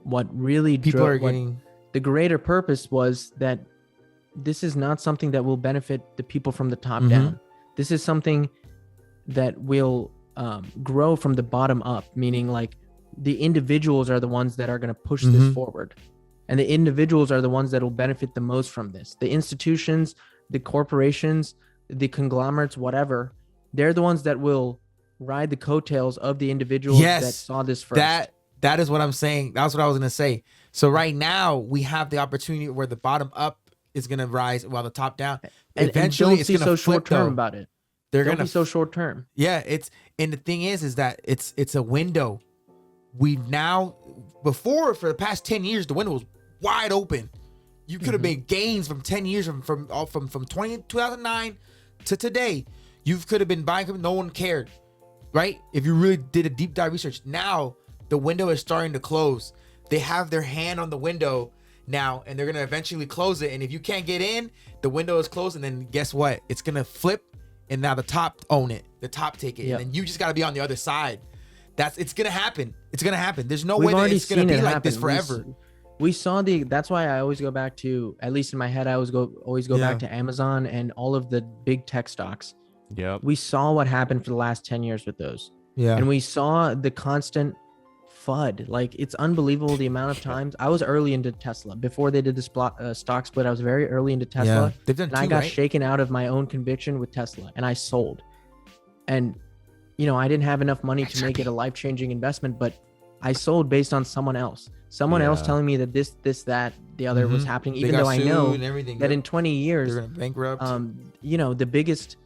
what really the greater purpose was that this is not something that will benefit the people from the top down. This is something that will grow from the bottom up, meaning like the individuals are the ones that are going to push this forward. And the individuals are the ones that will benefit the most from this. The institutions, the corporations, the conglomerates, whatever, they're the ones that will ride the coattails of the individuals that saw this first. That is what I'm saying. That's what I was going to say. So right now we have the opportunity where the bottom up is going to rise while the top down. Eventually and it's going to so flip short term about it. They're going to be so short term. Yeah, and the thing is that it's a window. We've now, before, for the past 10 years, the window was wide open. You could have made gains from 10 years from 2009 to today. You could have been buying them, no one cared, right? If you really did a deep dive research. Now the window is starting to close. They have their hand on the window now, and they're gonna eventually close it. And if you can't get in, the window is closed, and then guess what? It's gonna flip, and now the top own it, the top take it, and then you just gotta be on the other side. It's gonna happen. It's gonna happen. There's no way that it's gonna be like this forever. We saw that's why I always go back to, at least in my head, I always go back to Amazon and all of the big tech stocks. Yeah. We saw what happened for the last 10 years with those. Yeah. And we saw the constant FUD. Like, it's unbelievable the amount of times. I was early into Tesla. Before they did the stock split, I was very early into Tesla. Yeah. They've done and I got shaken out of my own conviction with Tesla, and I sold. And, I didn't have enough money to make it a life-changing investment, but I sold based on someone else. Someone else telling me that this, that, the other was happening, even though I know that in 20 years, they're gonna bankrupt. The biggest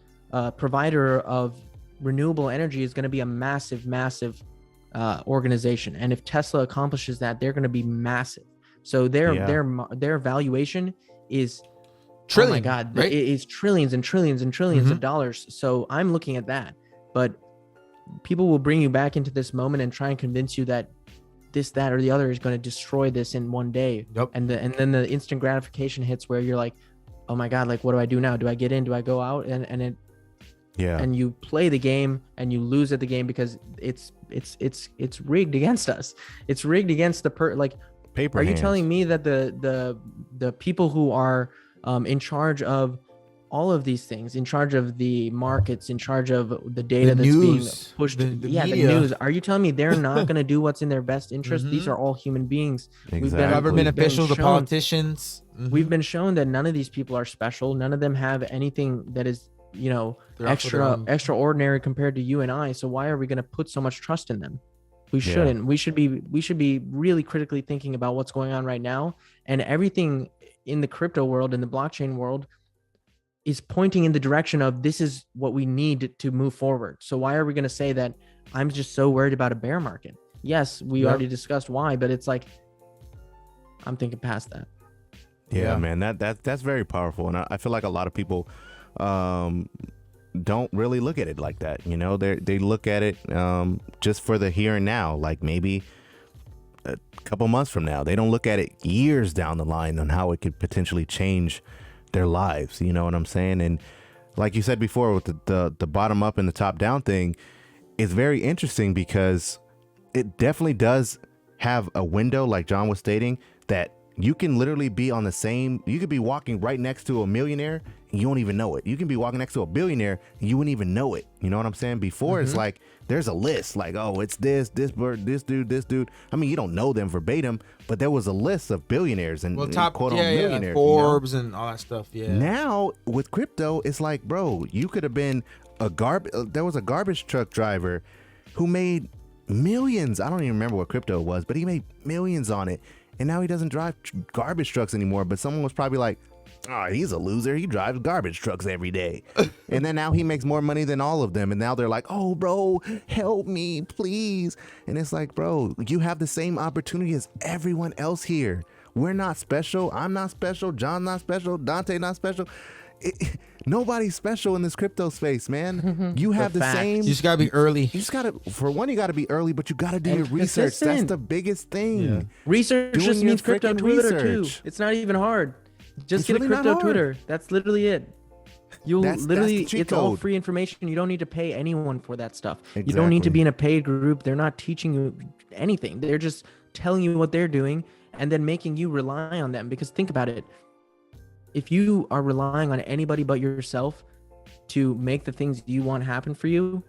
provider of renewable energy is going to be a massive organization. And if Tesla accomplishes that, they're going to be massive. So their valuation is trillion. Oh my God, right? It is trillions and trillions and trillions of dollars. So I'm looking at that, but people will bring you back into this moment and try and convince you that this, that, or the other is going to destroy this in one day. Yep. And then the instant gratification hits where you're like, oh my God, like, what do I do now? Do I get in? Do I go out? And you play the game and you lose at the game because it's rigged against us. It's rigged against the paper. Are you telling me that the people who are in charge of all of these things, in charge of the markets, in charge of the data that's being pushed, the news, are you telling me they're not going to do what's in their best interest? These are all human beings. Exactly. Government officials, the politicians. We've been shown that none of these people are special. None of them have anything that is extraordinary compared to you and I. So why are we going to put so much trust in them? We shouldn't. We should be really critically thinking about what's going on right now, and everything in the crypto world, in the blockchain world, is pointing in the direction of this is what we need to move forward. So why are we going to say that I'm just so worried about a bear market? Yes, we already discussed why, but it's like I'm thinking past that. Yeah, man, that's very powerful, and I feel like a lot of people don't really look at it like that. You know, they look at it just for the here and now, like maybe a couple months from now. They don't look at it years down the line on how it could potentially change their lives. You know what I'm saying? And like you said before, with the bottom up and the top down thing, it's very interesting because it definitely does have a window, like John was stating, that you can literally be on the same, you could be walking right next to a millionaire and you won't even know it. You can be walking next to a billionaire and you wouldn't even know it. You know what I'm saying? Before it's like, there's a list like, oh, it's this bird, this dude. I mean, you don't know them verbatim, but there was a list of billionaires and top quote unquote millionaires. Forbes, and all that stuff. Yeah. Now with crypto, it's like, bro, you could have been there was a garbage truck driver who made millions. I don't even remember what crypto was, but he made millions on it. And now he doesn't drive garbage trucks anymore. But someone was probably like, oh, he's a loser. He drives garbage trucks every day. And then now he makes more money than all of them. And now they're like, oh, bro, help me, please. And it's like, bro, you have the same opportunity as everyone else here. We're not special. I'm not special. John's not special. Dante not special. Nobody's special in this crypto space, man. You have the same. You just gotta be early. You just gotta, for one, you gotta be early, but you gotta do your research. That's the biggest thing. Yeah. Research just means crypto Twitter too. It's not even hard. Just get a crypto Twitter. That's literally it. You'll literally, it's all free information. You don't need to pay anyone for that stuff. Exactly. You don't need to be in a paid group. They're not teaching you anything. They're just telling you what they're doing and then making you rely on them. Because think about it. If you are relying on anybody but yourself to make the things you want happen for you,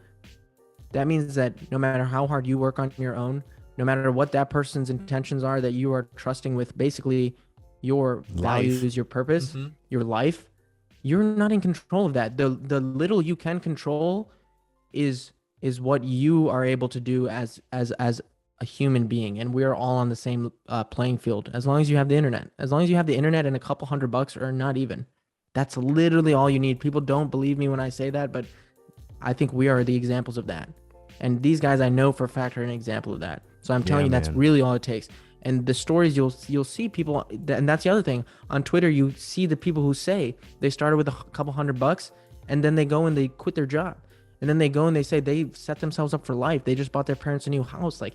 that means that no matter how hard you work on your own, no matter what that person's intentions are, that you are trusting with basically your values, your purpose, your life, you're not in control of that. The little you can control is what you are able to do as a human being, and we're all on the same playing field. As long as you have the internet, and a couple $100 or not even, that's literally all you need. People don't believe me when I say that, but I think we are the examples of that. And these guys I know for a fact are an example of that. So I'm telling you, that's really all it takes. And the stories you'll see people, and that's the other thing on Twitter. You see the people who say they started with a couple $100 and then they go and they quit their job, and then they go and they say they set themselves up for life. They just bought their parents a new house. Like,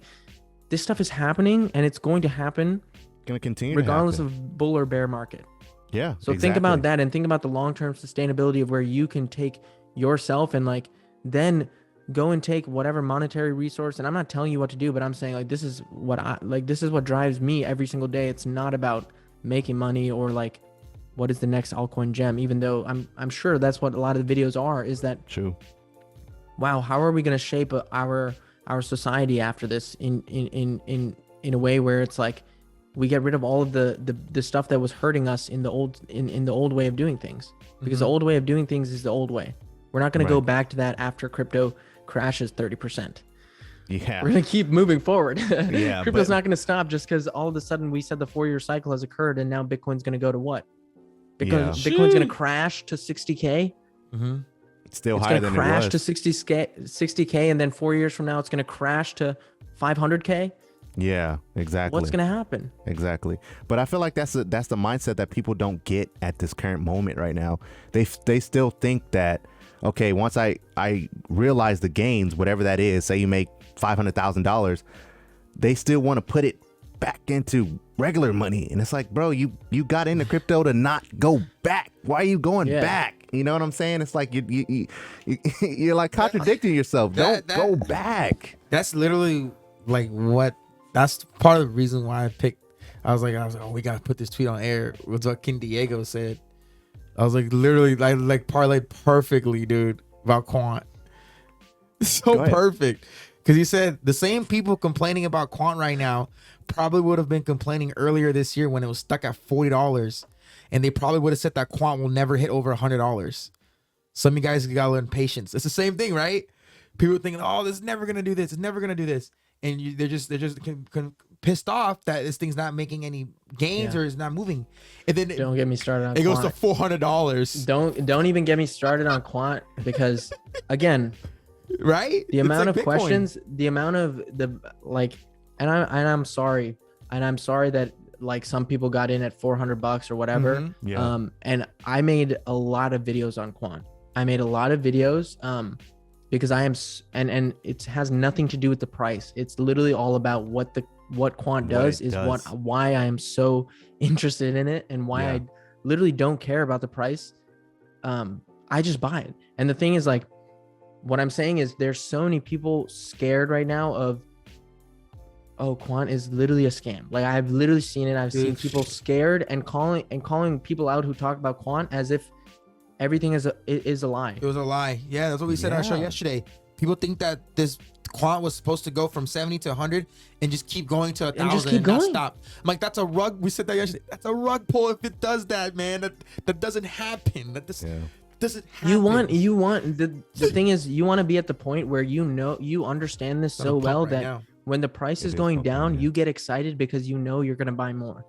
this stuff is happening, and it's going to happen. Going to continue regardless of bull or bear market. Yeah. So think about that, and think about the long-term sustainability of where you can take yourself and like then go and take whatever monetary resource. And I'm not telling you what to do, but I'm saying like this is what drives me every single day. It's not about making money or like what is the next altcoin gem, even though I'm sure that's what a lot of the videos are. Is that true? Wow, how are we going to shape our society after this in a way where it's like we get rid of all of the stuff that was hurting us in the old way of doing things, because the old way of doing things is the old way. We're not going to go back to that after crypto crashes 30%. Yeah, we're going to keep moving forward. Yeah, crypto's not going to stop just because all of a sudden we said the 4-year cycle has occurred and now Bitcoin's going to go to what? Bitcoin's going to crash to 60K. It's still higher than it was. It's going to crash to 60K, and then 4 years from now, it's going to crash to 500K. Yeah, exactly. What's going to happen? Exactly. But I feel like that's the mindset that people don't get at this current moment right now. They still think that, okay, once I realize the gains, whatever that is, say you make $500,000, they still want to put it back into regular money. And it's like, bro, you got into crypto to not go back. Why are you going back? You know what I'm saying? It's like you're like contradicting yourself. Don't go back. That's literally like that's part of the reason why I was like, oh, we gotta put this tweet on air. Was what King Diego said. I was like, literally, like parlayed perfectly, dude, about Quant. So perfect. Because he said the same people complaining about Quant right now probably would have been complaining earlier this year when it was stuck at $40. And they probably would have said that Quant will never hit over $100. Some of you guys gotta learn patience. It's the same thing, right? People thinking, oh, this is never gonna do this. It's never gonna do this, and they're just pissed off that this thing's not making any gains or is not moving. And then don't get me started on it Quant. goes to $400. Don't even get me started on Quant because again, right? The amount of questions, the amount of the like, and I'm sorry that like some people got in at $400 or whatever. And I made a lot of videos on Quant. I made a lot of videos because I am and it has nothing to do with the price. It's literally all about what Quant does why I am so interested in it and why I literally don't care about the price. I just buy it. And the thing is, like, what I'm saying is there's so many people scared right now of, oh, Quant is literally a scam. Like, I've literally seen it. I've seen people scared and calling people out who talk about Quant as if everything is a lie. It was a lie. Yeah, that's what we said on our show yesterday. People think that this Quant was supposed to go from 70 to 100 and just keep going to 1,000 and not stop. I'm like, that's a rug. We said that yesterday. That's a rug pull if it does that, man. That doesn't happen. Doesn't happen. You want the thing is, you want to be at the point where you understand this so well that when the price is going down, you get excited because you know you're going to buy more.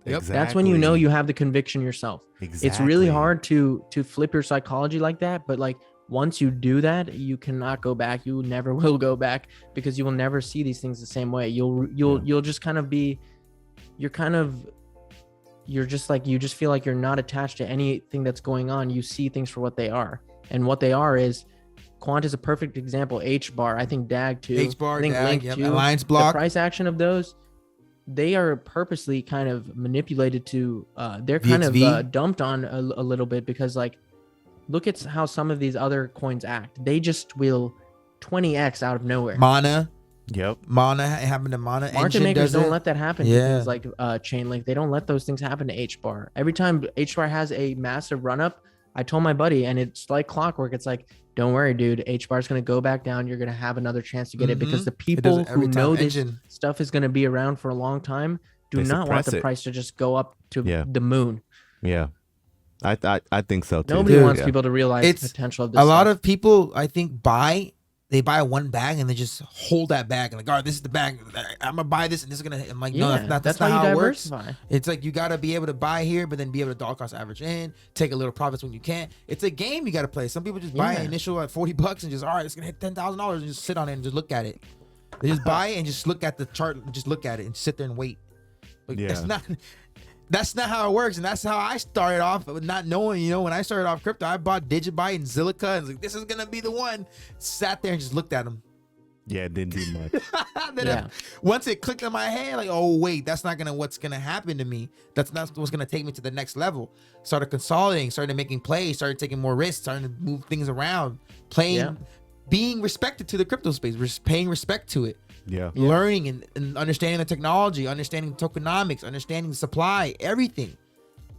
Yep. Exactly. That's when you know you have the conviction yourself. Exactly. It's really hard to flip your psychology like that, but like once you do that, you cannot go back. You never will go back because you will never see these things the same way. You'll just kind of be, you just feel like you're not attached to anything that's going on. You see things for what they are, and what they are is Quant is a perfect example. HBAR, I think DAG too. HBAR, I think DAG, Link too. Alliance Block. The price action of those, they are purposely kind of manipulated to. They're kind of dumped on a little bit because, like, look at how some of these other coins act. They just will 20x out of nowhere. Mana. Yep. Mana, it happened to Mana. Market makers don't let that happen to things like Chainlink. They don't let those things happen to HBAR. Every time HBAR has a massive run up, I told my buddy, and it's like clockwork. It's like, don't worry, dude. HBAR is going to go back down. You're going to have another chance to get it because the people who know this stuff is going to be around for a long time do not want the price to just go up to the moon. Yeah. I think so too. Nobody wants people to realize the potential of this. A lot of people, I think, they buy one bag and they just hold that bag and like, all right, this is the bag. I'm gonna buy this and this is gonna. I'm like, no, that's not how it works. It's like you gotta be able to buy here, but then be able to dollar cost average in, take a little profits when you can. It's a game you gotta play. Some people just buy an initial at $40 and just, all right, it's gonna hit $10,000 and just sit on it and just look at it. They just buy it and just look at the chart and just look at it and sit there and wait. Like, that's not how it works, and that's how I started off with not knowing. You know, when I started off crypto, I bought Digibyte and Zilliqa, and was like, this is gonna be the one. Sat there and just looked at them. Yeah, it didn't do much. Once it clicked in my head, like, oh wait, that's not what's gonna happen to me. That's not what's gonna take me to the next level. Started consolidating, started making plays, started taking more risks, starting to move things around, playing, being respected to the crypto space, paying respect to it. Learning and understanding the technology, understanding tokenomics, understanding the supply, everything.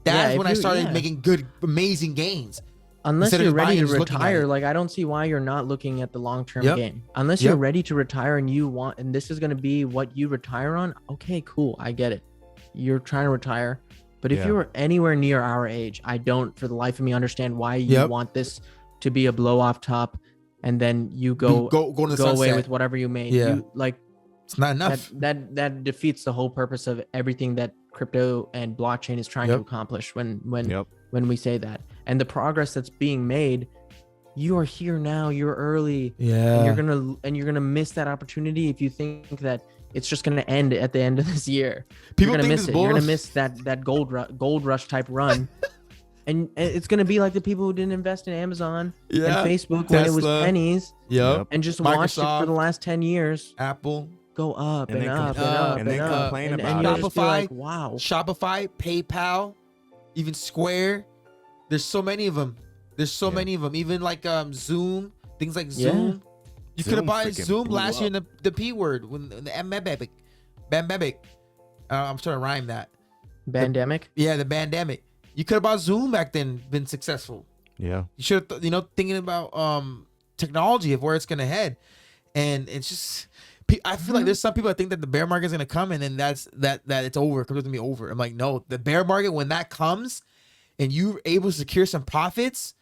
That's when I started making good, amazing gains. Unless you're ready to retire, like, I don't see why you're not looking at the long-term game. Unless you're ready to retire and you want, and this is going to be what you retire on. Okay, cool. I get it. You're trying to retire. But if you're anywhere near our age, I don't for the life of me understand why you want this to be a blow off top. And then you go away with whatever you made. It's not enough. That defeats the whole purpose of everything that crypto and blockchain is trying to accomplish when we say that. And the progress that's being made, you are here now, you're early. And you're gonna miss that opportunity if you think that it's just gonna end at the end of this year. You're gonna miss it. You're gonna miss that gold rush type run. And it's going to be like the people who didn't invest in Amazon and Facebook Tesla, when it was pennies and just watched it for the last 10 years. Apple. Go up and up and up and then complain about it. Shopify, like, wow. Shopify, PayPal, even Square. There's so many of them. Even like Zoom, things like Zoom. You could have bought Zoom last year in the P word, when the Bandemic. I'm trying to rhyme that. Bandemic? The Bandemic. You could have bought Zoom back then, been successful. Yeah. You should have, thinking about technology of where it's going to head. And it's just, I feel like there's some people that think that the bear market is going to come and then that it's over. Crypto's going to be over. I'm like, no, the bear market, when that comes and you're able to secure some profits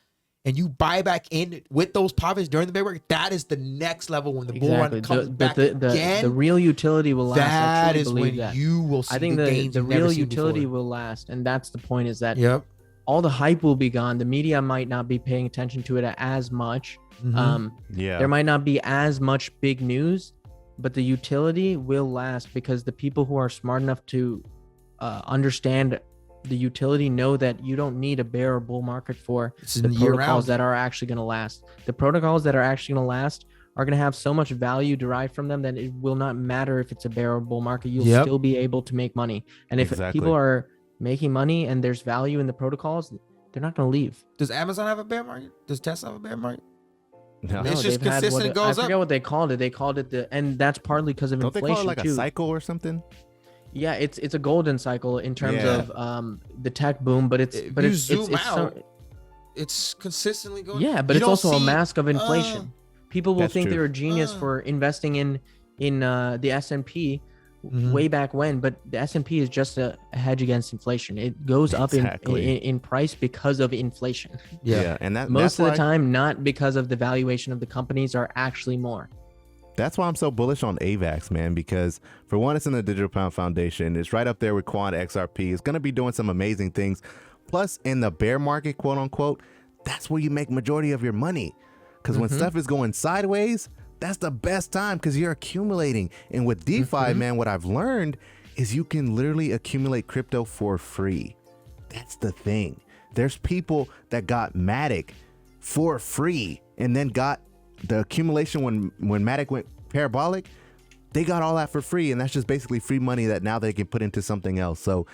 and you buy back in with those profits during the bear market, that is the next level when the bull run comes back again. The real utility will last. That is when you will see the gains the real utility will last, and that's the point. Is that yep. all the hype will be gone. The media might not be paying attention to it as much. There might not be as much big news, but the utility will last because the people who are smart enough to understand the utility know that you don't need a bear or bull market for the protocols that are actually going to last. The protocols that are actually going to last are going to have so much value derived from them that it will not matter if it's a bear or bull market. You'll still be able to make money. And if people are making money and there's value in the protocols, they're not going to leave. Does Amazon have a bear market? Does Tesla have a bear market? No, it's just consistent. Goes up. I forget what they called it. They called it and that's partly because of inflation. Don't they call it like a cycle or something? Yeah, it's a golden cycle in terms of the tech boom, but it's consistently going. Yeah, but it's also a mask of inflation. People will think they're a genius for investing in the S&P way back when, but the S&P is just a hedge against inflation. It goes up in price because of inflation. Yeah, and that most of the time, not because of the valuation of the companies are actually more. That's why I'm so bullish on AVAX, man, because for one, it's in the Digital Pound Foundation. It's right up there with Quant XRP. It's going to be doing some amazing things. Plus, in the bear market, quote unquote, that's where you make majority of your money. Because when stuff is going sideways, that's the best time because you're accumulating. And with DeFi, man, what I've learned is you can literally accumulate crypto for free. That's the thing. There's people that got Matic for free and then got the accumulation when Matic went parabolic. They got all that for free, and that's just basically free money that now they can put into something else. So,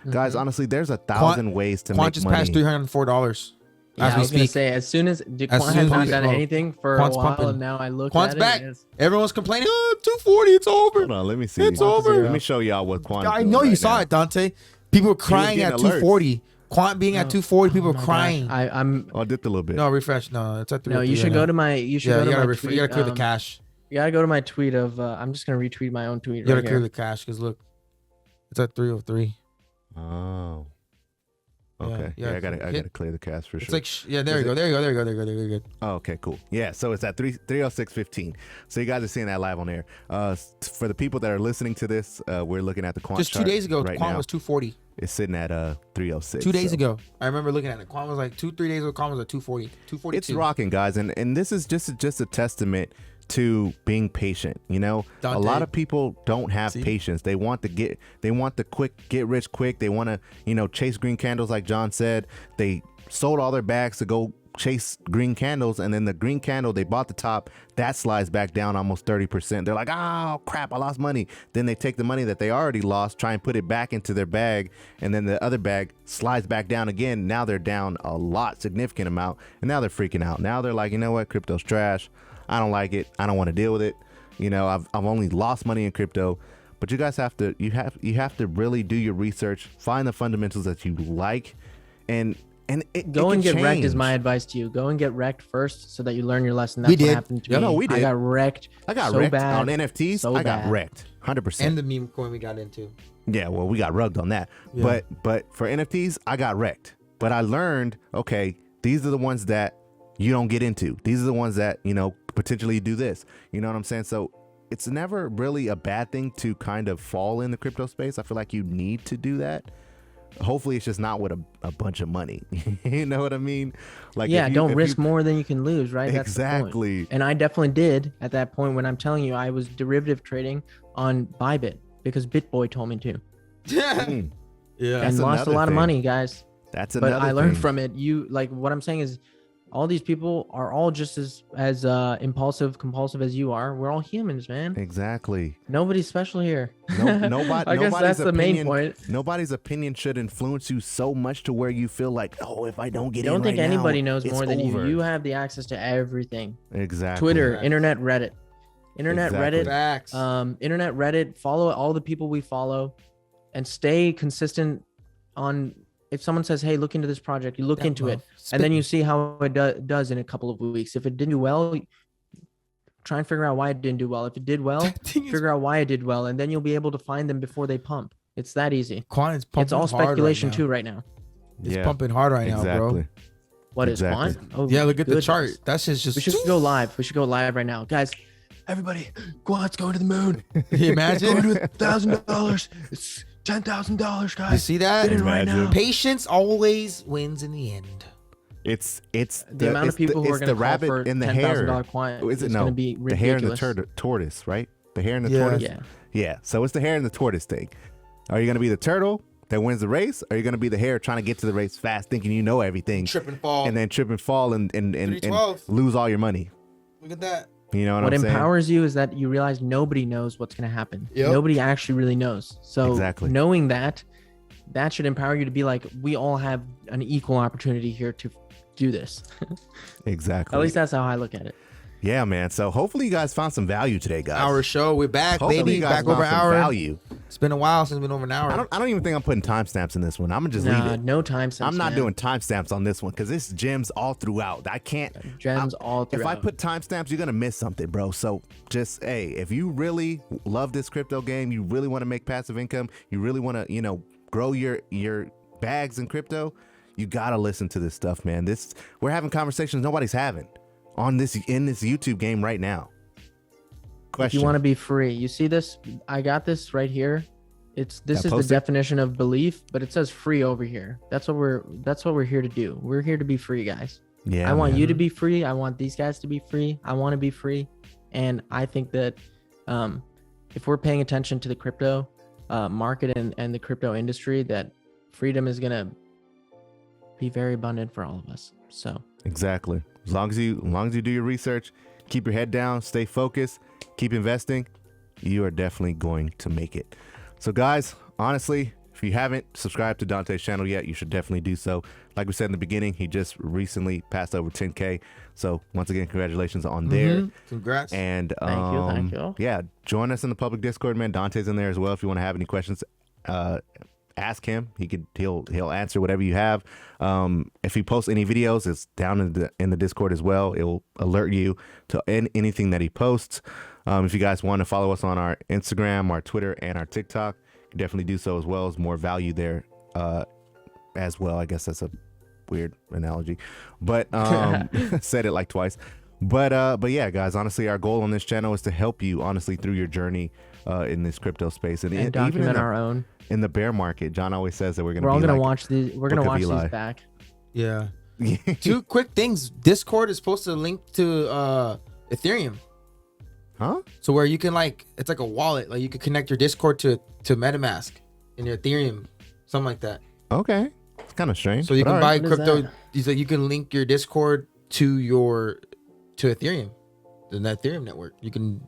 guys, honestly, there's 1,000 ways to make money. Quant just passed $304. Yeah, I was going to say, as soon as Quant has not done anything for a while, and now I look Quant's at back. it. Everyone's complaining, 240, it's over. Hold on, let me see. It's over. Let me show y'all what Quant is I know you saw it, Dante. People were crying at 240. Quant being at 240, people are crying. Oh, I dipped a little bit. No, refresh. No, it's at 3. No, you should go to my. You should go to my tweet. You gotta clear the cache. You gotta go to my tweet of. I'm just gonna retweet my own tweet. You gotta clear the cache because look, it's at 303. Oh. Okay. Yeah, I gotta clear the cache for sure. It's like there you go. There you go. Oh, okay, cool. Yeah, so it's at 306.15. So you guys are seeing that live on air. For the people that are listening to this, we're looking at the Quant. Just 2 days ago, right Quant now. was 240. It's sitting at 306. 2 days ago, I remember looking at it. Quant was like 2-3 days ago. Quant was at 240, 242. It's rocking, guys, and this is just a testament to being patient. You know, Dante. A lot of people don't have patience. They want the quick get rich quick. They want to chase green candles, like John said. They sold all their bags to go chase green candles, and then the green candle they bought the top that slides back down almost 30%. They're like, oh crap, I lost money. Then they take the money that they already lost, try and put it back into their bag, and then the other bag slides back down again. Now they're down a significant amount, and now they're freaking out. Now they're like, you know what, crypto's trash. I don't like it. I don't want to deal with it. I've only lost money in crypto. But you guys have to really do your research, find the fundamentals that you like, and go and get change. wrecked is my advice to you. Go and get wrecked first so that you learn your lesson. That's what happened to me. No, we did. I got wrecked. So bad on NFTs. So I got bad. wrecked 100%. And the meme coin we got into. Yeah, well, we got rugged on that. Yeah. But for NFTs, I got wrecked. But I learned, okay, these are the ones that you don't get into. These are the ones that, potentially do this. You know what I'm saying? So it's never really a bad thing to kind of fall in the crypto space. I feel like you need to do that. Hopefully it's just not with a bunch of money. You know what I mean? Like, don't risk more than you can lose, right? That's exactly. The point. And I definitely did at that point when I'm telling you I was derivative trading on Bybit because BitBoy told me to. Yeah. And lost a lot of money, guys. That's another thing. But I learned from it. What I'm saying is all these people are all just as impulsive, compulsive as you are. We're all humans, man. Exactly. Nobody's special here. Nobody. I guess that's the main point. Nobody's opinion should influence you so much to where you feel like, oh, if I don't get in right now, I don't think anybody now, knows more than you. You have the access to everything. Exactly. Twitter, internet, Reddit. Internet, exactly. Reddit. Facts. Internet, Reddit. Follow all the people we follow, and stay consistent on. If someone says, hey, look into this project, you look into it, and then you see how it does in a couple of weeks. If it didn't do well, try and figure out why it didn't do well. If it did well, figure out why it did well, and then you'll be able to find them before they pump. It's that easy. Quant is pumping. It's all speculation too right now. It's pumping hard right now, bro. What is Exactly. QUANT? Oh, Yeah, look at the goodness. chart. That's just. We should go live. We should go live right now, guys. Everybody, QUANT's going to the moon. Can you imagine? Going to $1,000. It's $10,000, guys. You see that? Get in right now. Patience always wins in the end. It's The amount of people who are going to call for in the hare. $10,000 QUANT Is it is no? going to be ridiculous. The hare and the tortoise, right? The hare and the Yeah. tortoise. Yeah. Yeah. So it's the hare and the tortoise thing. Are you going to be the turtle that wins the race? Or are you going to be the hare trying to get to the race fast, thinking you know everything, Trip and fall. and then trip and fall and 312. lose all your money? Look at that. You know what, What I'm saying? empowers you is that you realize nobody knows what's going to happen. Yep. Nobody actually really knows. So Exactly. knowing that should empower you to be like, we all have an equal opportunity here to do this. Exactly. At least that's how I look at it. Yeah, man. So hopefully you guys found some value today, guys. Our show. We're back, Hopefully baby. you guys Back over found an some hour. value. It's been a while since it's been over an hour. I don't even think I'm putting timestamps in this one. I'm gonna just leave Nah, it. no time sense. I'm not man. doing timestamps on this one because it's gems all throughout. I can't. Gems all throughout. If I put timestamps, you're gonna miss something, bro. So just if you really love this crypto game, you really want to make passive income, you really want to, grow your bags in crypto, you gotta listen to this stuff, man. We're having conversations nobody's having in this YouTube game right now. if you want to be free, you see this? I got this right here. This is the posted? definition of belief, but it says free over here. That's what we're here to do. We're here to be free, guys. Yeah, I want man. you to be free. I want these guys to be free. I want to be free. And I think that if we're paying attention to the crypto market and the crypto industry, that freedom is going to be very abundant for all of us. So Exactly. As long as you do your research, keep your head down, stay focused, keep investing, you are definitely going to make it. So guys, honestly, if you haven't subscribed to Dante's channel yet, you should definitely do so. Like we said in the beginning, he just recently passed over 10K. So once again, congratulations on there. Congrats. And Thank you. yeah, join us in the public Discord, man. Dante's in there as well. If you want to have any questions, ask him. He'll answer whatever you have. If he posts any videos, it's down in the Discord as well. It will alert you to anything that he posts. If you guys want to follow us on our Instagram, our Twitter, and our TikTok, you can definitely do so as well. There's more value there as well. I guess that's a weird analogy, but said it like twice. But yeah, guys, honestly, our goal on this channel is to help you honestly through your journey in this crypto space, and document even our own. In the bear market. John always says that we're We're all gonna gonna watch these. We're gonna Book of watch Eli. these back. Yeah. Two quick things. Discord is supposed to link to Ethereum. Huh? So where you can it's like a wallet. Like you can connect your Discord to MetaMask in your Ethereum, something like that. Okay, it's kind of strange. So you but can all buy right. What is crypto. that? You can link your Discord to Ethereum, the Ethereum network. You can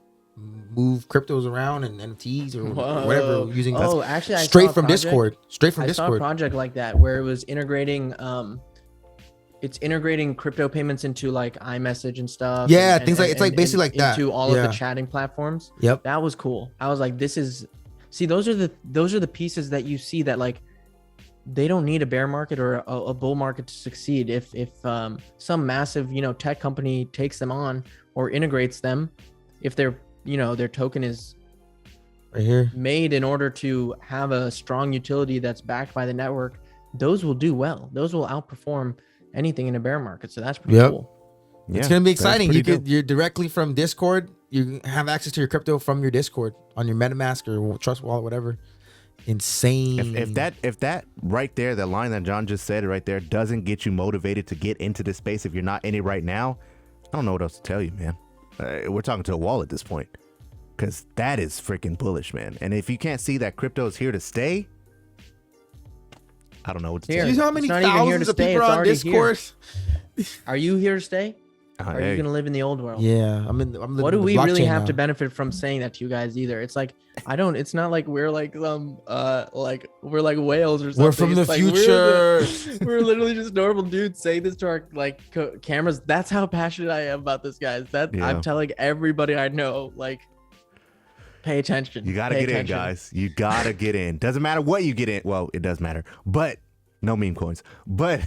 move cryptos around and NFTs or Whoa. whatever using Oh, actually, I saw straight a from project. Discord. Straight from I saw a Discord. project like that where it was integrating it's integrating crypto payments into like iMessage and stuff. Yeah, and- things like and- it's like and- basically like that. into all of Yeah. the chatting platforms. Yep. That was cool. I was like, those are the pieces that you see that like they don't need a bear market or a bull market to succeed. If some massive tech company takes them on or integrates them, if their token is Right here. made in order to have a strong utility that's backed by the network, those will do well. Those will outperform anything in a bear market. So that's pretty Yep. cool. Yeah, It's gonna be that's exciting. pretty dope. You're directly from Discord. You have access to your crypto from your Discord on your MetaMask or Trust Wallet, whatever. Insane. If that right there, that line that John just said right there doesn't get you motivated to get into this space, if you're not in it right now, I don't know what else to tell you, man. We're talking to a wall at this point, because that is freaking bullish, man. And if you can't see that crypto is here to stay, I don't know what to Here. tell you you. know how many It's not even here thousands to of stay, people it's are on already Discord? Are you here to stay? Or are Hey, you gonna live in the old world? Yeah, I'm living What do in the we really blockchain have now. to benefit from saying that to you guys either? It's like it's not like we're like like we're like whales or something. We're from the It's like future. we're literally just normal dudes saying this to our cameras. That's how passionate I am about this, guys. Yeah. I'm telling everybody I know, like, pay attention. You gotta Pay get in, attention. guys. You gotta get in. Doesn't matter what you get in. Well, it does matter, but no meme coins. But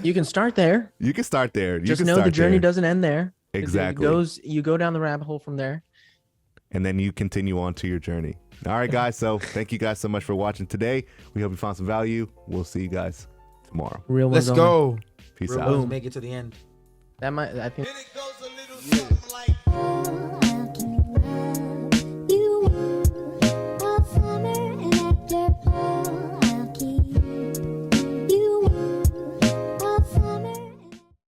You can start there. you can start there. Just know the journey doesn't end there. Exactly. You go down the rabbit hole from there. And then you continue on to your journey. All right, guys. So thank you guys so much for watching today. We hope you found some value. We'll see you guys tomorrow. Real Let's ones only. go. Peace Real out. ones make it to the end. That might, I think.